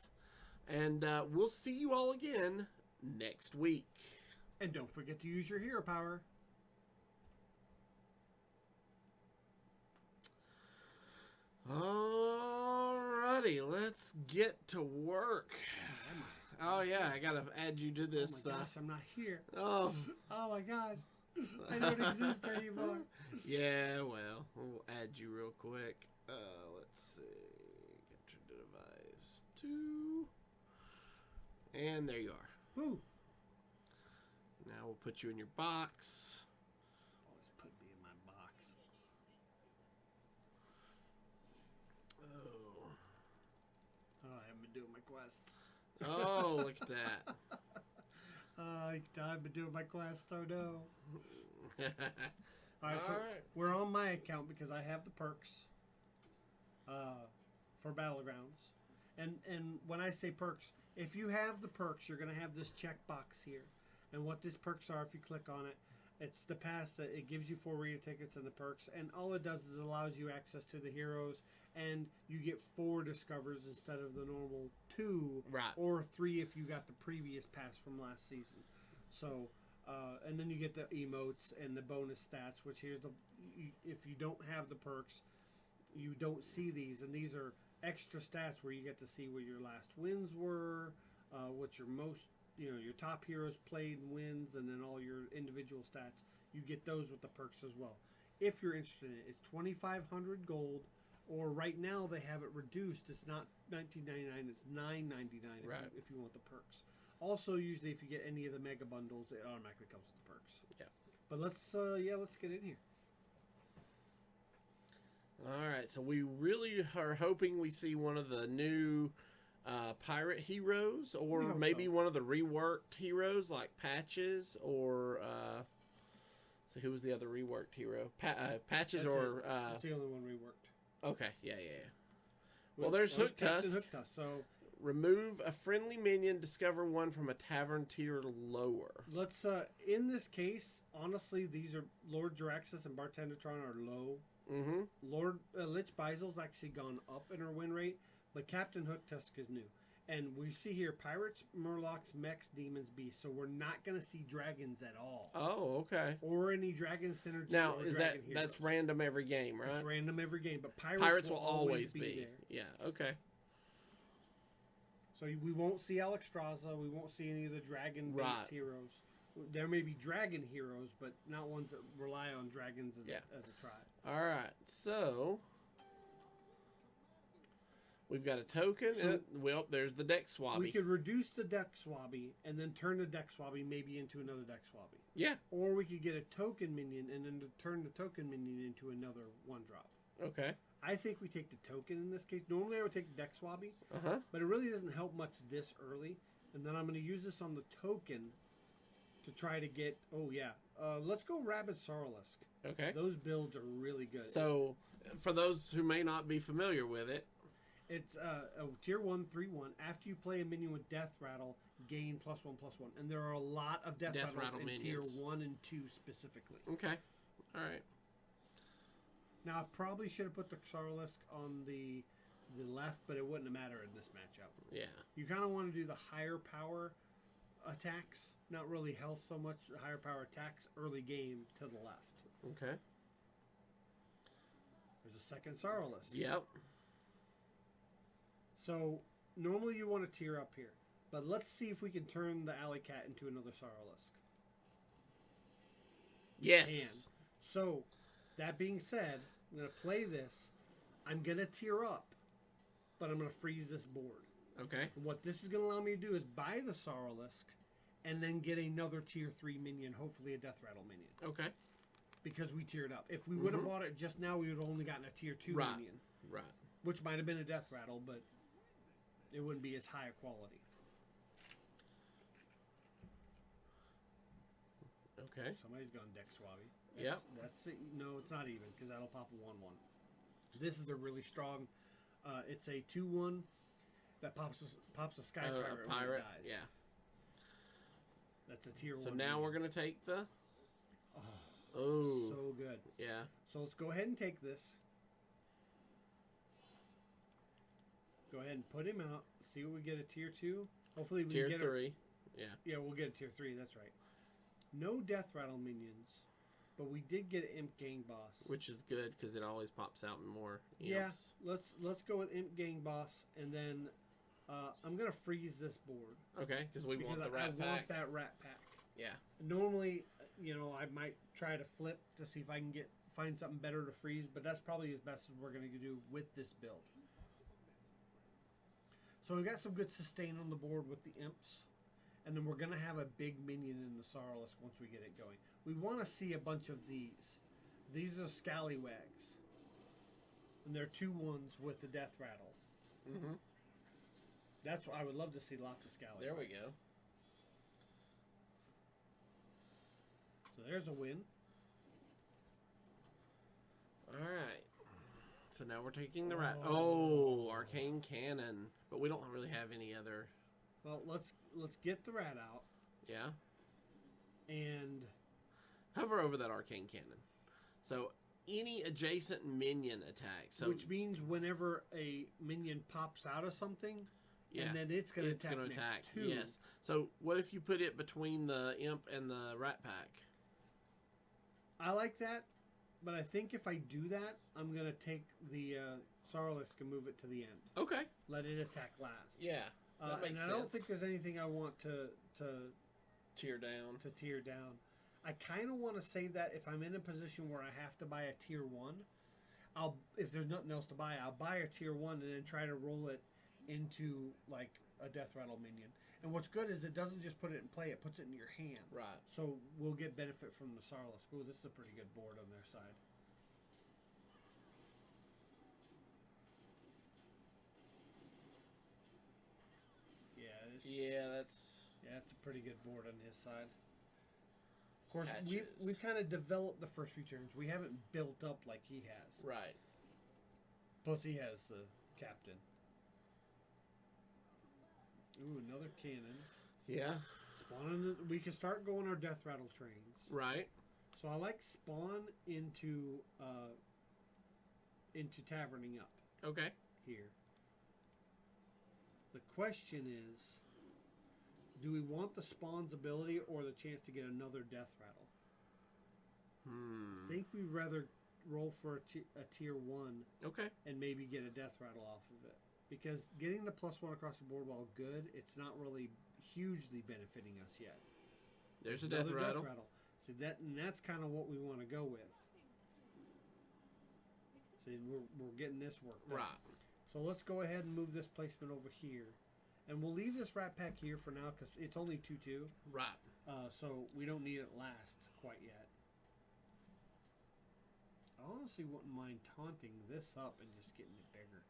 And we'll see you all again next week. And don't forget to use your hero power. Alrighty, let's get to work. Oh yeah, I gotta add you to this. Oh my gosh, I'm not here. Oh my gosh, I don't exist anymore. Yeah, well, we'll add you real quick. Let's see. Get your device 2. And there you are. Woo. Now we'll put you in your box. Always put me in my box. Oh. I haven't been doing my quests. Oh, look at that. I've been doing my quests. Oh no. All right, so Alright. we're on my account because I have the perks for Battlegrounds. And when I say perks, if you have the perks, you're going to have this checkbox here. And what these perks are, if you click on it, it's the pass that it gives you 4 arena tickets and the perks. And all it does is allows you access to the heroes. And you get 4 discovers instead of the normal 2. Right. Or 3 if you got the previous pass from last season. So, and then you get the emotes and the bonus stats, which here's if you don't have the perks, you don't see these. And these are extra stats where you get to see where your last wins were, what your most, your top heroes played and wins, and then all your individual stats. You get those with the perks as well. If you're interested in it, it's 2,500 gold, or right now they have it reduced. It's not $19.99, it's $9.99 Right. if you want the perks. Also, usually if you get any of the mega bundles, it automatically comes with the perks. Yeah. But let's get in here. All right, so we really are hoping we see one of the new pirate heroes, We or hope maybe so. one of the reworked heroes like Patches, or so who was the other reworked hero? Patches, That's or it. That's the only one reworked. okay, yeah. Well, there's That was Hook Captain Tusk. Hook Tusk. So Remove a friendly minion. Discover one from a tavern tier lower. let's in this case, honestly, these are Lord Jiraxis and Bartendertron are low. Mm-hmm. Lord Lich Baisel's actually gone up in her win rate, but Captain Hook Tusk is new. And we see here pirates, murlocs, mechs, demons, beasts. So we're not going to see dragons at all, Oh, okay. or any dragon synergy. Now, or is dragon that's heroes. random every game, right? It's random every game, but Pirates will always be. there. Yeah. Okay. So we won't see Alexstrasza. We won't see any of the dragon-based Right. heroes. There may be dragon heroes, but not ones that rely on dragons as, Yeah. as a tribe. All right. So we've got a token. So- Well, there's the deck swabby. We could reduce the deck swabby and then turn the deck swabby maybe into another deck swabby. Yeah. Or we could get a token minion and then turn the token minion into another 1-drop. Okay. I think we take the token in this case. Normally I would take the deck swabby, Uh-huh. but it really doesn't help much this early. And then I'm going to use this on the token to try to get... Oh, yeah. Let's go Rabid Sorrelisk. Okay. Those builds are really good. So, for those who may not be familiar with it, It's a tier 1, 3/1. After you play a minion with Death Rattle, gain +1/+1. And there are a lot of Death Death Rattles Rattle in minions. tier 1 and 2 specifically. okay. All right. Now, I probably should have put the Sorrelisk on the left, but it wouldn't have mattered in this matchup. Yeah. You kind of want to do the higher power attacks, not really health so much, higher power attacks early game to the left. Okay. There's a second Sorrelisk. Yep. So, normally you want to tier up here. But let's see if we can turn the Alley Cat into another Sorrelisk. Yes. So, that being said, I'm going to play this, I'm going to tier up, but I'm going to freeze this board. Okay. And what this is going to allow me to do is buy the Sorrelisk and then get another tier 3 minion, hopefully a Death Rattle minion. Okay. Because we tiered up. If we would have bought it just now, we would have only gotten a tier 2 minion. Right. Which might have been a Death Rattle, but it wouldn't be as high a quality. Okay. Somebody's gone deck swabby. Yep. That's it. No, it's not even because that'll pop a 1/1. This is a really strong. It's a 2/1 that pops a Sky Pirate when it dies. Yeah. That's a tier 1. So now we're gonna take the. Oh, so good. Yeah. So let's go ahead and take this. Go ahead and put him out. See what we get a tier 2. Hopefully we tier get 3. Yeah. Yeah, we'll get a tier 3. That's right. No Death Rattle minions, but we did get Imp Gang Boss, Which is good because it always pops out in more. Yeah, Imps. let's go with Imp Gang Boss, and then I'm gonna freeze this board. Okay, because we want the Rat Pack. I want that Rat Pack. Yeah. Normally, I might try to flip to see if I can find something better to freeze, but that's probably as best as we're gonna do with this build. So we got some good sustain on the board with the Imps. And then we're going to have a big minion in the Sorrelisk once we get it going. We want to see a bunch of these. These are Scallywags. And they're 2/1s with the Death Rattle. Mm-hmm. That's what I would love to see, lots of Scallywags. There we go. So there's a win. All right. So now we're taking the rat. Oh, Arcane Cannon. But we don't really have any other. Well, let's get the rat out. Yeah. And hover over that Arcane Cannon. So any adjacent minion attack. So which means whenever a minion pops out of something, and then it's going to attack next too. Yes. So what if you put it between the Imp and the Rat Pack? I like that, but I think if I do that, I'm going to take the Sorrelisk and move it to the end. Okay. Let it attack last. Yeah. That makes sense. I don't think there's anything I want to tear down. I kind of want to save that if I'm in a position where I have to buy a tier 1. If there's nothing else to buy, I'll buy a tier 1 and then try to roll it into like a Death Rattle minion. And what's good is it doesn't just put it in play; it puts it in your hand. Right. So we'll get benefit from the Sorrelisk. Ooh, this is a pretty good board on their side. Yeah, that's a pretty good board on his side. Of course, we've kind of developed the first few turns. We haven't built up like he has. Right. Plus, he has the captain. Ooh, another cannon. Yeah. We can start going our Death Rattle trains. Right. So I like spawn into taverning up. Okay. Here. The question is, do we want the spawn's ability or the chance to get another Death Rattle? I think we'd rather roll for a tier 1. Okay. And maybe get a Death Rattle off of it. Because getting the +1 across the board, while good, it's not really hugely benefiting us yet. There's a Death Rattle. So that's kind of what we want to go with. See, we're getting this worked out. Right. So let's go ahead and move this placement over here. And we'll leave this Rat Pack here for now because it's only 2/2. Right. So we don't need it last quite yet. I honestly wouldn't mind taunting this up and just getting it bigger.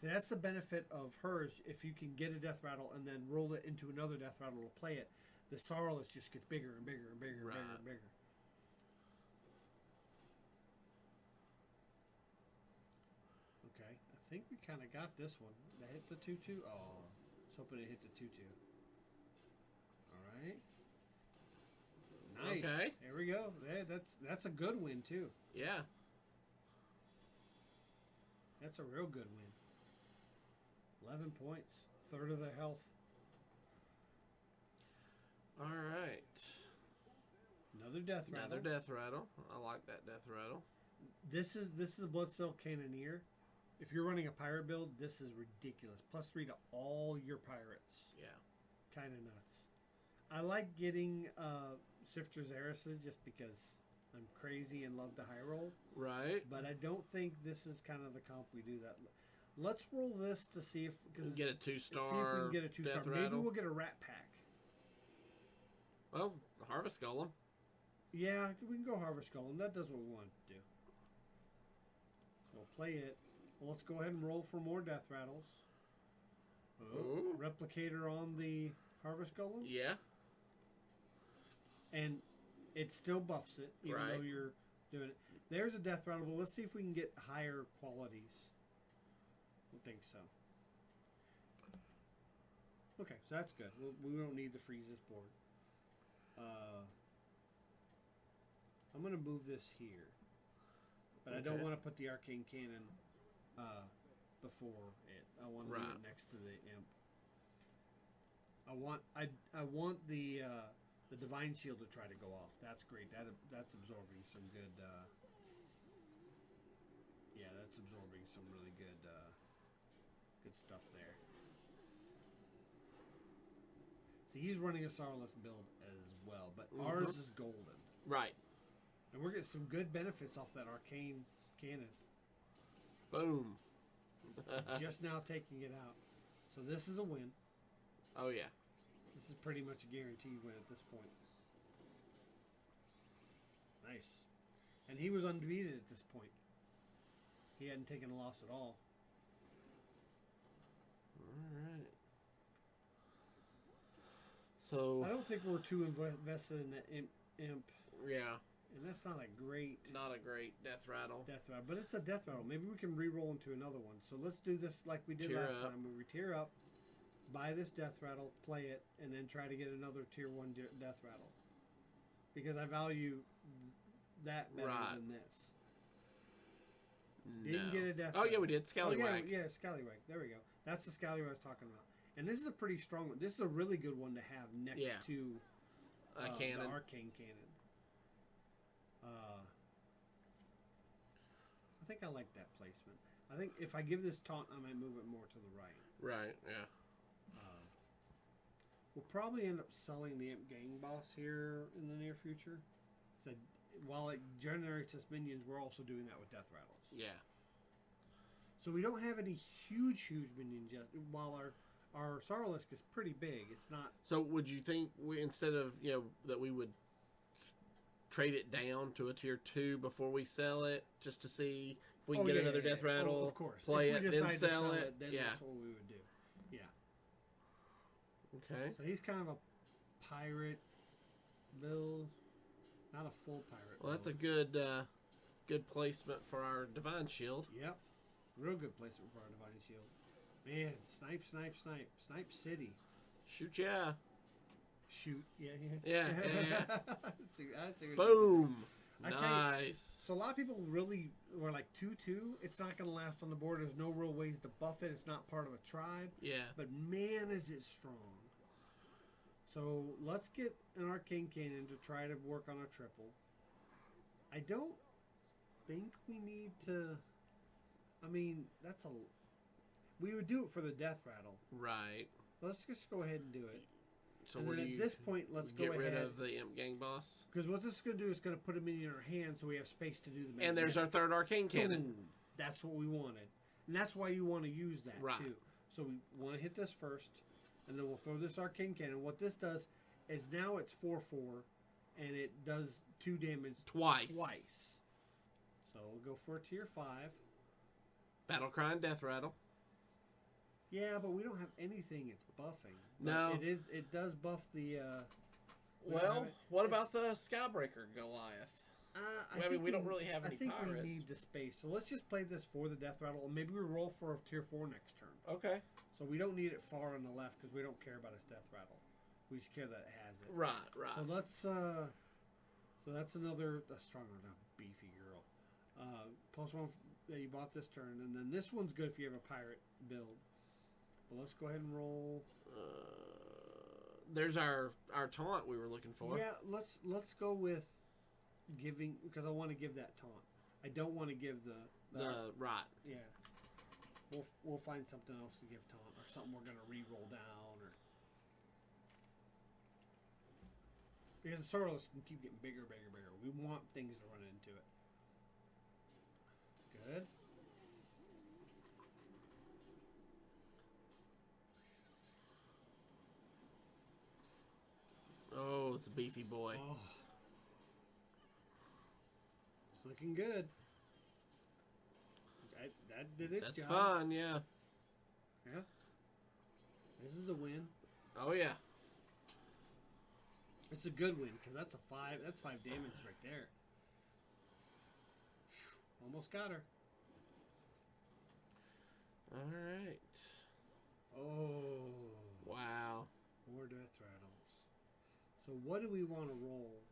See, that's the benefit of hers. If you can get a Death Rattle and then roll it into another Death Rattle to play it, the Sorrelisk just gets bigger and bigger and bigger and bigger and bigger. Okay, I think we kind of got this one. That hit the 2/2. Oh, I was hoping it hit the 2/2. All right. Nice. Okay. There we go. That's a good win too. Yeah. That's a real good win. 11 points, third of their health. All right. Another Death Rattle. Another Death Rattle. I like that Death Rattle. This is a Bloodsail Cannoneer. If you're running a pirate build, this is ridiculous. +3 to all your pirates. Yeah. Kind of nuts. I like getting Sifter's Heiresses just because I'm crazy and love to high roll. Right. But I don't think this is kind of the comp we do that. Let's roll this to see if we can get a 2-star. See if we can get a 2-star. Maybe we'll get a rat pack. Well, Harvest Golem. Yeah, we can go Harvest Golem. That does what we want to do. We'll play it. Well, let's go ahead and roll for more Death Rattles. Oh. Replicator on the Harvest Golem. Yeah. And it still buffs it, even though you're doing it. There's a Death Rattle, but let's see if we can get higher qualities. I don't think so. Okay, so that's good. We don't need to freeze this board. I'm going to move this here. But I don't want to put the Arcane Cannon before it. I want to leave it next to the Imp. I want the Divine Shield to try to go off. That's great. That's absorbing some good... yeah, that's absorbing some really good good stuff there. See, he's running a Sorrowless build as well, but ours is golden. Right. And we're getting some good benefits off that Arcane Cannon. Boom. Just now taking it out. So this is a win. Oh, yeah. This is pretty much a guaranteed win at this point. Nice. And he was undefeated at this point. He hadn't taken a loss at all. Alright. So... I don't think we're too invested in that imp. Yeah. And that's not a great... Not a great Death Rattle. Death Rattle. But it's a Death Rattle. Maybe we can re-roll into another one. So let's do this like we did last time. We tier up, buy this Death Rattle, play it, and then try to get another Tier 1 Death Rattle. Because I value that better than this. Didn't get a Death Rattle. Oh, yeah, we did. Scallywag. Yeah, Scallywag. There we go. That's the Scallywag I was talking about. And this is a pretty strong one. This is a really good one to have next to Cannon. the Arcane Cannon. I think I like that placement. I think if I give this taunt, I might move it more to the right. Right, yeah. We'll probably end up selling the Imp Gang Boss here in the near future. So while it generates us minions, we're also doing that with Death Rattles. Yeah. So we don't have any huge minions yet. While our Sorrowlisk is pretty big, it's not. So would you think we, instead of, that we would trade it down to a Tier 2 before we sell it, just to see if we can get another Death Rattle, of course. play if we it, then decide to sell it? then that's what we would do. Yeah. Okay. So he's kind of a pirate build, not a full pirate. Well, that's a build. good placement for our Divine Shield. Yep. Real good placement for our Divine Shield. Man, Snipe City. Shoot, yeah. Shoot, yeah. Boom. Nice. So a lot of people really were like 2-2. It's not going to last on the board. There's no real ways to buff it. It's not part of a tribe. Yeah. But man, is it strong. So let's get an Arcane Cannon to try to work on a triple. I don't think we need to... I mean, that's a... We would do it for the Death Rattle. Right. Let's just go ahead and do it. So and then at this point, let's go ahead. Get rid of the Imp Gang Boss. Because what this is going to do is going to put him in our hand so we have space to do the And there's our third Arcane Cannon. Boom. That's what we wanted. And that's why you want to use that, too. So we want to hit this first, and then we'll throw this Arcane Cannon. What this does is now it's 4/4, and it does 2 damage twice. So we'll go for a Tier 5. Battlecry Death Rattle. Yeah, but we don't have anything it's buffing. No. It does buff the... well, what about the Skybreaker Goliath? We don't really have any pirates. I think we need the space. So let's just play this for the Death Rattle, and maybe we roll for a Tier 4 next turn. Okay. So we don't need it far on the left, because we don't care about its Death Rattle. We just care that it has it. Right. So let's... so that's another... A stronger, beefy girl. +1 that you bought this turn, and then this one's good if you have a pirate build. Well, let's go ahead and roll. There's our taunt we were looking for. Yeah, let's go with giving, because I want to give that taunt. I don't want to give the right. Yeah. We'll find something else to give taunt, or something we're gonna re-roll down, or Because the Sorreless can keep getting bigger, bigger, bigger. We want things to run into it. Good. Oh, it's a beefy boy. Oh. It's looking good. That did its job. That's fine, yeah. Yeah. This is a win. Oh, yeah. It's a good win because that's 5 damage right there. Almost got her. All right. Oh. Wow. 4 death rattles. So what do we want to roll?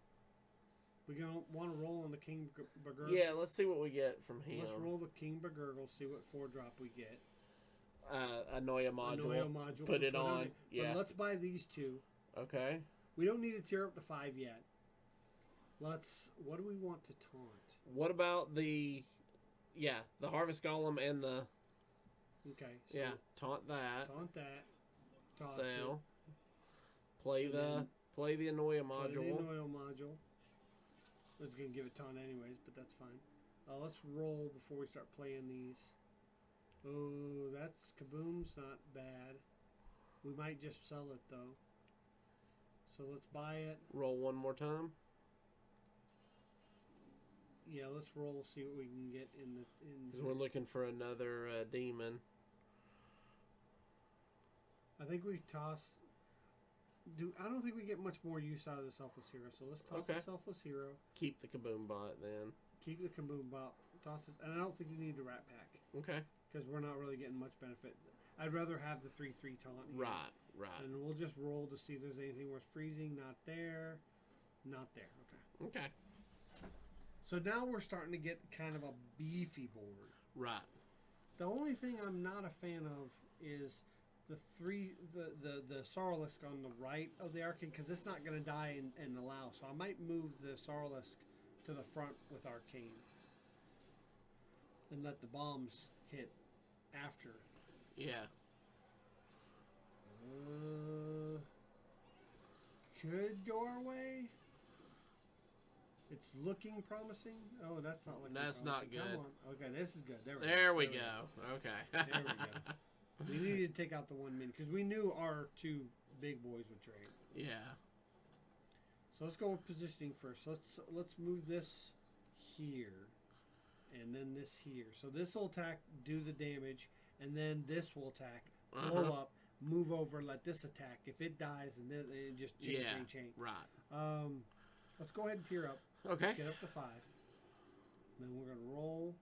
We gonna want to roll on the King Bagurgle? Yeah, let's see what we get from him. Let's roll the King Bagurgle, see what 4-drop we get. Annoya module. Annoya module. Put it on. Yeah. But let's buy these 2. Okay. We don't need to tier up to 5 yet. What do we want to taunt? What about the Harvest Golem and the... Okay. So taunt that. Taunt that. Toss Sell. it. Play the Annoya module. Play the Annoya module. I was going to give it taunt anyways, but that's fine. Let's roll before we start playing these. Oh, that's Kaboom's not bad. We might just sell it though. So let's buy it. Roll one more time. Yeah, let's roll. See what we can get in the. Because we're looking for another demon. I think we toss. I don't think we get much more use out of the Selfless Hero. So let's toss the Selfless Hero. Keep the Kaboom bot then. Keep the Kaboom bot. Toss it, and I don't think you need the Rat Pack. Okay. Because we're not really getting much benefit. I'd rather have the 3/3 taunt here. Right. And we'll just roll to see if there's anything worth freezing. Not there. Not there. Okay. So now we're starting to get kind of a beefy board. Right. The only thing I'm not a fan of is the Sorrelisk on the right of the Arcane, because it's not going to die and allow. So I might move the Sorrelisk to the front with Arcane and let the bombs hit after. Yeah. Could go our way. It's looking promising. Oh, that's not looking That's promising. not good. Come on. Okay, this is good. There we go. Okay. There we go. We needed to take out the 1 min because we knew our 2 big boys would trade. Yeah. So let's go with positioning first. Let's move this here, and then this here. So this will attack, do the damage, and then this will attack, blow up, move over, let this attack. If it dies, and then it just chain. Right. Let's go ahead and tier up. Okay. Let's get up to 5. Then we're gonna roll.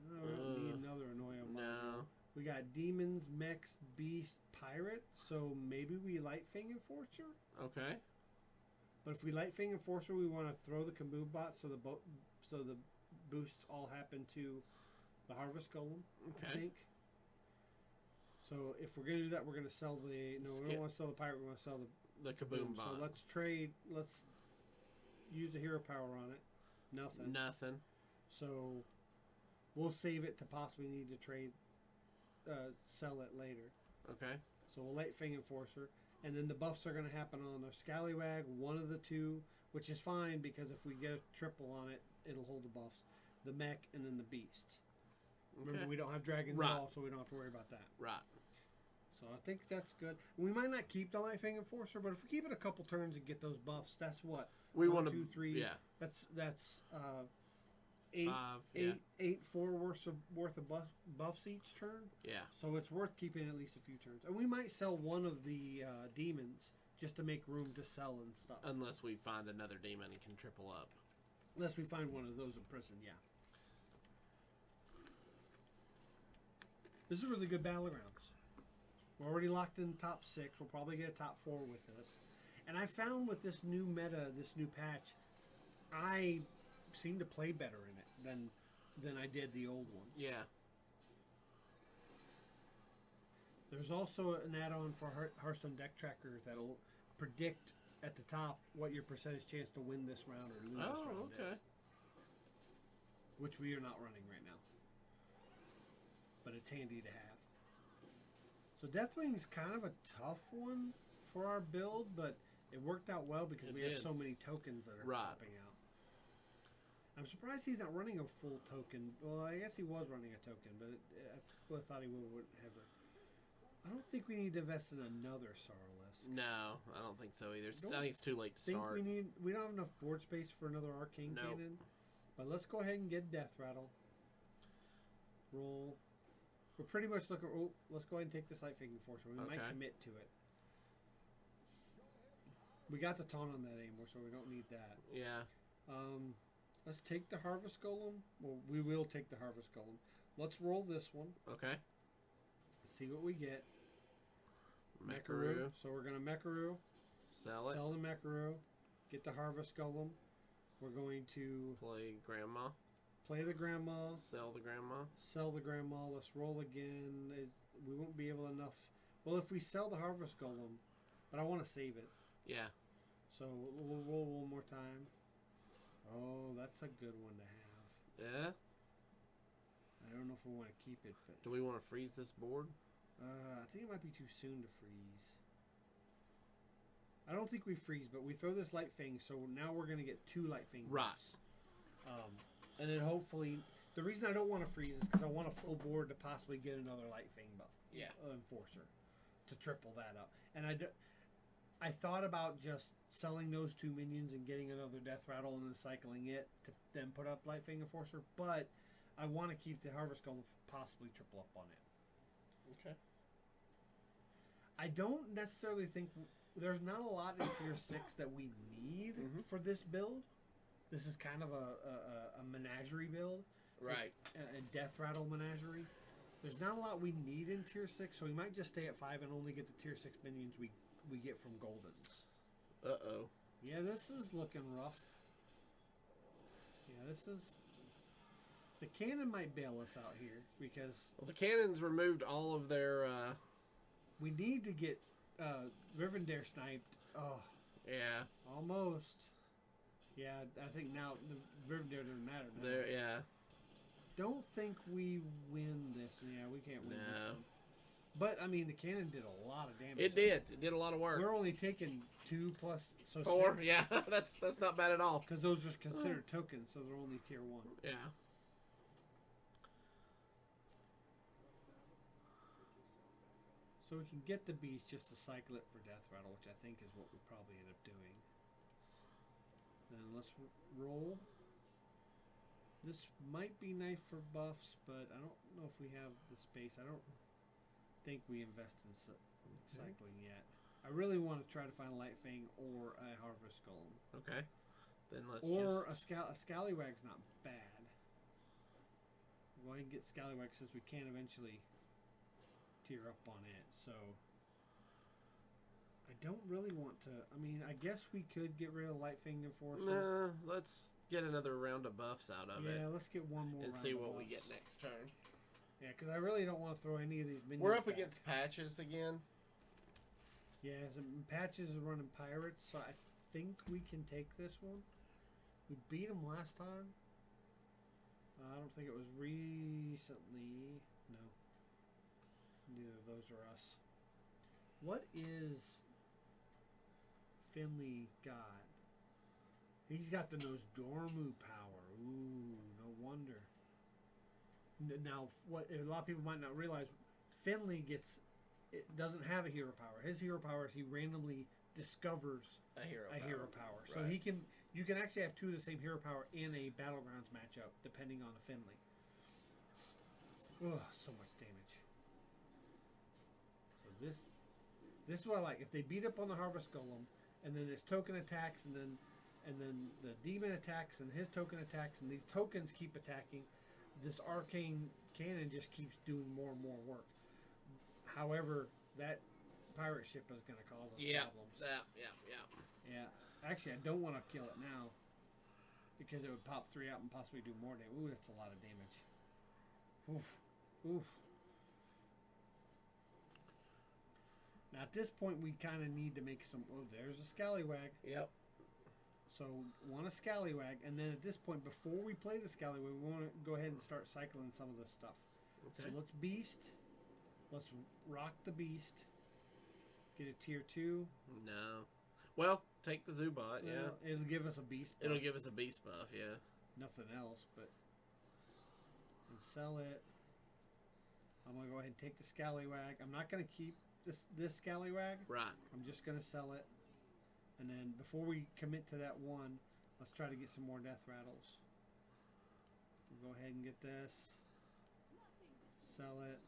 We don't need another Annoya module. No. We got Demons, Mechs, Beast, Pirate. So maybe we Lightfang Enforcer. Okay. But if we Lightfang Enforcer, we want to throw the Kaboom bot so the boosts all happen to the Harvest Golem. Okay. I think. So if we're gonna do that, we're gonna sell the. No, we don't want to sell the Pirate. We want to sell the Kaboom bot. So let's trade. Let's use the hero power on it. Nothing. So we'll save it to possibly need to trade, sell it later. Okay. So we'll Lightfang Enforcer, and then the buffs are going to happen on the Scallywag, one of the 2, which is fine because if we get a triple on it, it'll hold the buffs. The Mech and then the Beast. Okay. Remember, we don't have dragons at all, so we don't have to worry about that. Right. So I think that's good. We might not keep the Lightfang Enforcer, but if we keep it a couple turns and get those buffs, that's what? We 1, want to 2, 3. Yeah. That's 8 4 worth of buffs each turn. Yeah. So it's worth keeping at least a few turns. And we might sell one of the demons just to make room to sell and stuff. Unless we find another demon and can triple up. Unless we find one of those in prison, yeah. This is a really good Battlegrounds. We're already locked in top 6. We'll probably get a top 4 with this. And I found with this new meta, this new patch, I seem to play better in it than I did the old one. Yeah. There's also an add-on for Hearthstone Deck Tracker that'll predict at the top what your percentage chance to win this round or lose this round is. Which we are not running right now. But it's handy to have. So Deathwing's kind of a tough one for our build, but It worked out well because It we have did. so many tokens that are Right. popping out. I'm surprised he's not running a full token. Well, I guess he was running a token, but I would have thought he would have. I don't think we need to invest in another Sorrowless. No, I don't think so either. Don't I think it's too late to think start. we don't have enough board space for another arcane Nope. cannon. But let's go ahead and get Death Rattle. Roll. We're pretty much looking. Oh, let's go ahead and take this Light Fang Enforcer. We might Okay. commit to it. We got the taunt on that anymore, so we don't need that. Yeah. Let's take the Harvest Golem. Well, we will take the Harvest Golem. Let's roll this one. Okay. See what we get. Mecharoo. So we're going to Mecharoo. Sell it. Sell the Mecharoo. Get the Harvest Golem. We're going to Play Grandma. play the Grandma. Sell the Grandma. Sell the Grandma. Let's roll again. We won't be able enough. Well, if we sell the Harvest Golem, but I want to save it. Yeah. So we'll roll one more time. Oh, that's a good one to have. Yeah. I don't know if we want to keep it, but Do we want to freeze this board? I think it might be too soon to freeze. I don't think we freeze, but we throw this Light Fang, so now we're going to get 2 Light Fang Right. buffs. And then hopefully, the reason I don't want to freeze is because I want a full board to possibly get another Light Fang buff. Yeah. Enforcer to triple that up. And I thought about just selling those 2 minions and getting another Death Rattle and then cycling it to then put up Light Fang Enforcer, but I want to keep the Harvest Golem possibly triple up on it. Okay. I don't necessarily think there's not a lot in tier 6 that we need for this build. This is kind of a menagerie build. Right. A Death Rattle menagerie. There's not a lot we need in tier 6, so we might just stay at 5 and only get the tier 6 minions we get from Goldens. Uh-oh. Yeah, this is looking rough. Yeah, this is... The cannon might bail us out here, because Well, the cannons removed all of their, we need to get Rivendare sniped. Oh, yeah. almost. Yeah, I think now the Rivendare doesn't matter now. There, yeah. Don't think we win this. Yeah, we can't win this No. one. But, I mean, the cannon did a lot of damage. It did. It did a lot of work. We're only taking 2 plus... So 4, 6, yeah. That's not bad at all. because those are considered tokens, so they're only tier 1. Yeah. So we can get the beast just to cycle it for Death Rattle, which I think is what we probably end up doing. Then let's roll. This might be nice for buffs, but I don't know if we have the space. I don't think we invest in cycling yet. I really want to try to find a Light Fang or a Harvest Golem. Okay. Then let's Or just... a Scallywag's not bad. Go ahead and get Scallywag since we can eventually tier up on it. So I don't really want to. I mean, I guess we could get rid of Light Fang Enforcer. Nah, let's get another round of buffs out of it. Yeah, let's get one more And round see of what we buffs. get next turn. Yeah, because I really don't want to throw any of these minions We're up back. against Patches again. Yeah, so Patches is running Pirates, so I think we can take this one. We beat him last time. I don't think it was recently. No. Neither of those are us. What is Finley got? He's got the Nosdormu power. Ooh, no wonder. Now, what a lot of people might not realize, Finley doesn't have a hero power. His hero power is he randomly discovers A hero power. So Right. you can actually have 2 of the same hero power in a Battlegrounds matchup, depending on a Finley. Ugh, so much damage. So this is what I like. If they beat up on the Harvest Golem, and then his token attacks, and then the demon attacks, and his token attacks, and these tokens keep attacking, this arcane cannon just keeps doing more and more work. However, that pirate ship is going to cause us problems. Yeah. Actually, I don't want to kill it now because it would pop 3 out and possibly do more damage. Ooh, that's a lot of damage. Oof. Oof. Now, at this point, we kind of need to make some... Oh, there's a Scallywag. Yep. So, want a Scallywag, and then at this point, before we play the Scallywag, we want to go ahead and start cycling some of this stuff. Okay. So, let's Beast. Let's rock the Beast. Get a tier 2. No. Well, take the Zubat, yeah. It'll give us a beast buff. It'll give us a beast buff, yeah. Nothing else, but... And sell it. I'm going to go ahead and take the Scallywag. I'm not going to keep this Scallywag. Right. I'm just going to sell it. And then before we commit to that one, let's try to get some more Death Rattles. We'll go ahead and get this. Sell it.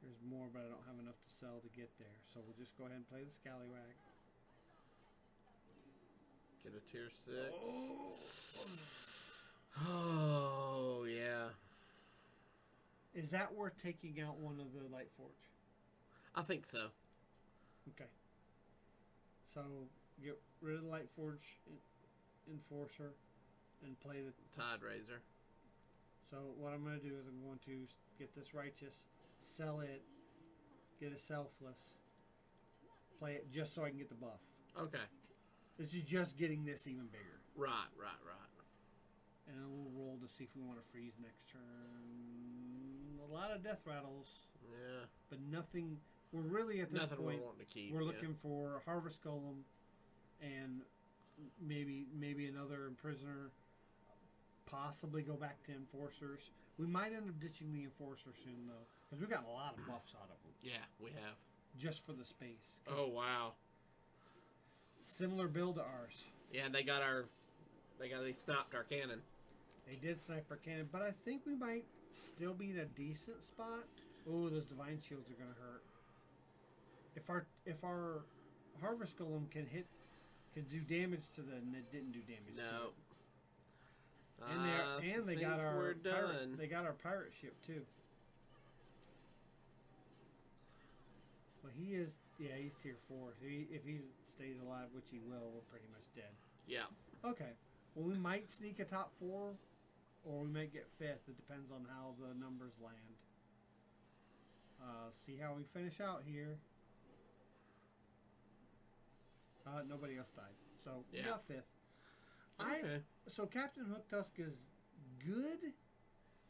There's more, but I don't have enough to sell to get there. So we'll just go ahead and play the Scallywag. Get a tier 6. Oh, yeah. Is that worth taking out one of the Light Forge? I think so. Okay. So get rid of the Light Forge Enforcer and play the Tide Razor. So what I'm going to do is I'm going to get this Righteous, sell it, get a Selfless, play it just so I can get the buff. Okay. This is just getting this even bigger. Right. And then we'll roll to see if we want to freeze next turn. A lot of Death Rattles. Yeah. But nothing. We're really at this Nothing point. we're wanting to keep. We're looking for Harvest Golem and maybe another Imprisoner. Possibly go back to Enforcers. We might end up ditching the Enforcer soon though, because we got a lot of buffs out of them. Yeah, we have. Just for the space. Oh wow. Similar build to ours. Yeah, they stopped our cannon. They did snipe our cannon, but I think we might still be in a decent spot. Oh, those Divine Shields are gonna hurt. If our Harvest Golem can do damage to them, it didn't do damage to it. And they got our pirate, they got our pirate ship too. Well, he's tier 4. If he stays alive, which he will, we're pretty much dead. Yeah. Okay. Well, we might sneak a top 4, or we might get 5th. It depends on how the numbers land. See how we finish out here. Nobody else died, so we got 5th. Okay. So Captain Hook Tusk is good,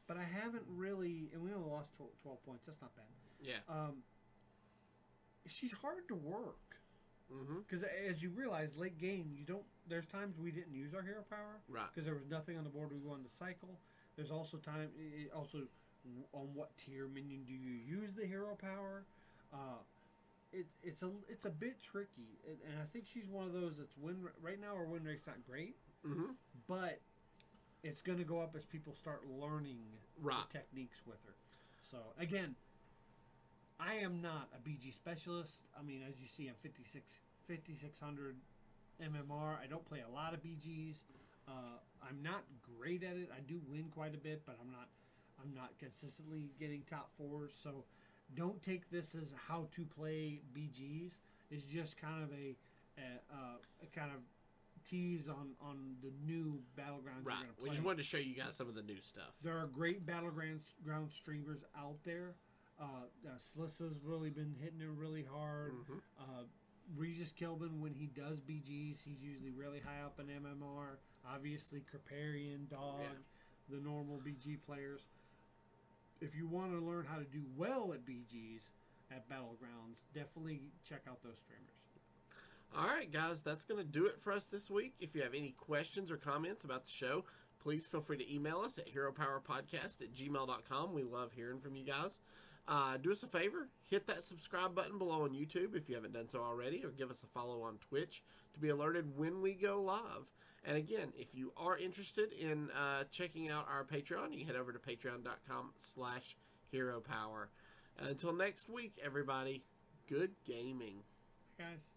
but I haven't really, and we only lost 12 points. That's not bad. Yeah. She's hard to work. Because as you realize, late game, there's times we didn't use our hero power. Right. Because there was nothing on the board we wanted to cycle. There's also on what tier minion do you use the hero power. It's a bit tricky, and I think she's one of those that's right now our win rate's not great. But it's going to go up as people start learning the techniques with her. So again, I am not a BG specialist. I mean, as you see, I'm 5600 MMR. I don't play a lot of BGs. I'm not great at it. I do win quite a bit, but I'm not consistently getting top 4s. So don't take this as how to play BGs. It's just kind of a kind of tease on the new Battlegrounds we're going to play. We just wanted to show you guys some of the new stuff. There are great Battleground streamers out there. Slissa's really been hitting it really hard. Regis Kilbin, when he does BGs, he's usually really high up in MMR. Obviously, Kriparian, Dog, the normal BG players. If you want to learn how to do well at BGs at Battlegrounds, definitely check out those streamers. All right, guys, that's going to do it for us this week. If you have any questions or comments about the show, please feel free to email us at heropowerpodcast@gmail.com. We love hearing from you guys. Do us a favor, hit that subscribe button below on YouTube if you haven't done so already, or give us a follow on Twitch to be alerted when we go live. And again, if you are interested in checking out our Patreon, you can head over to patreon.com/heropower. And until next week, everybody, good gaming. Guys.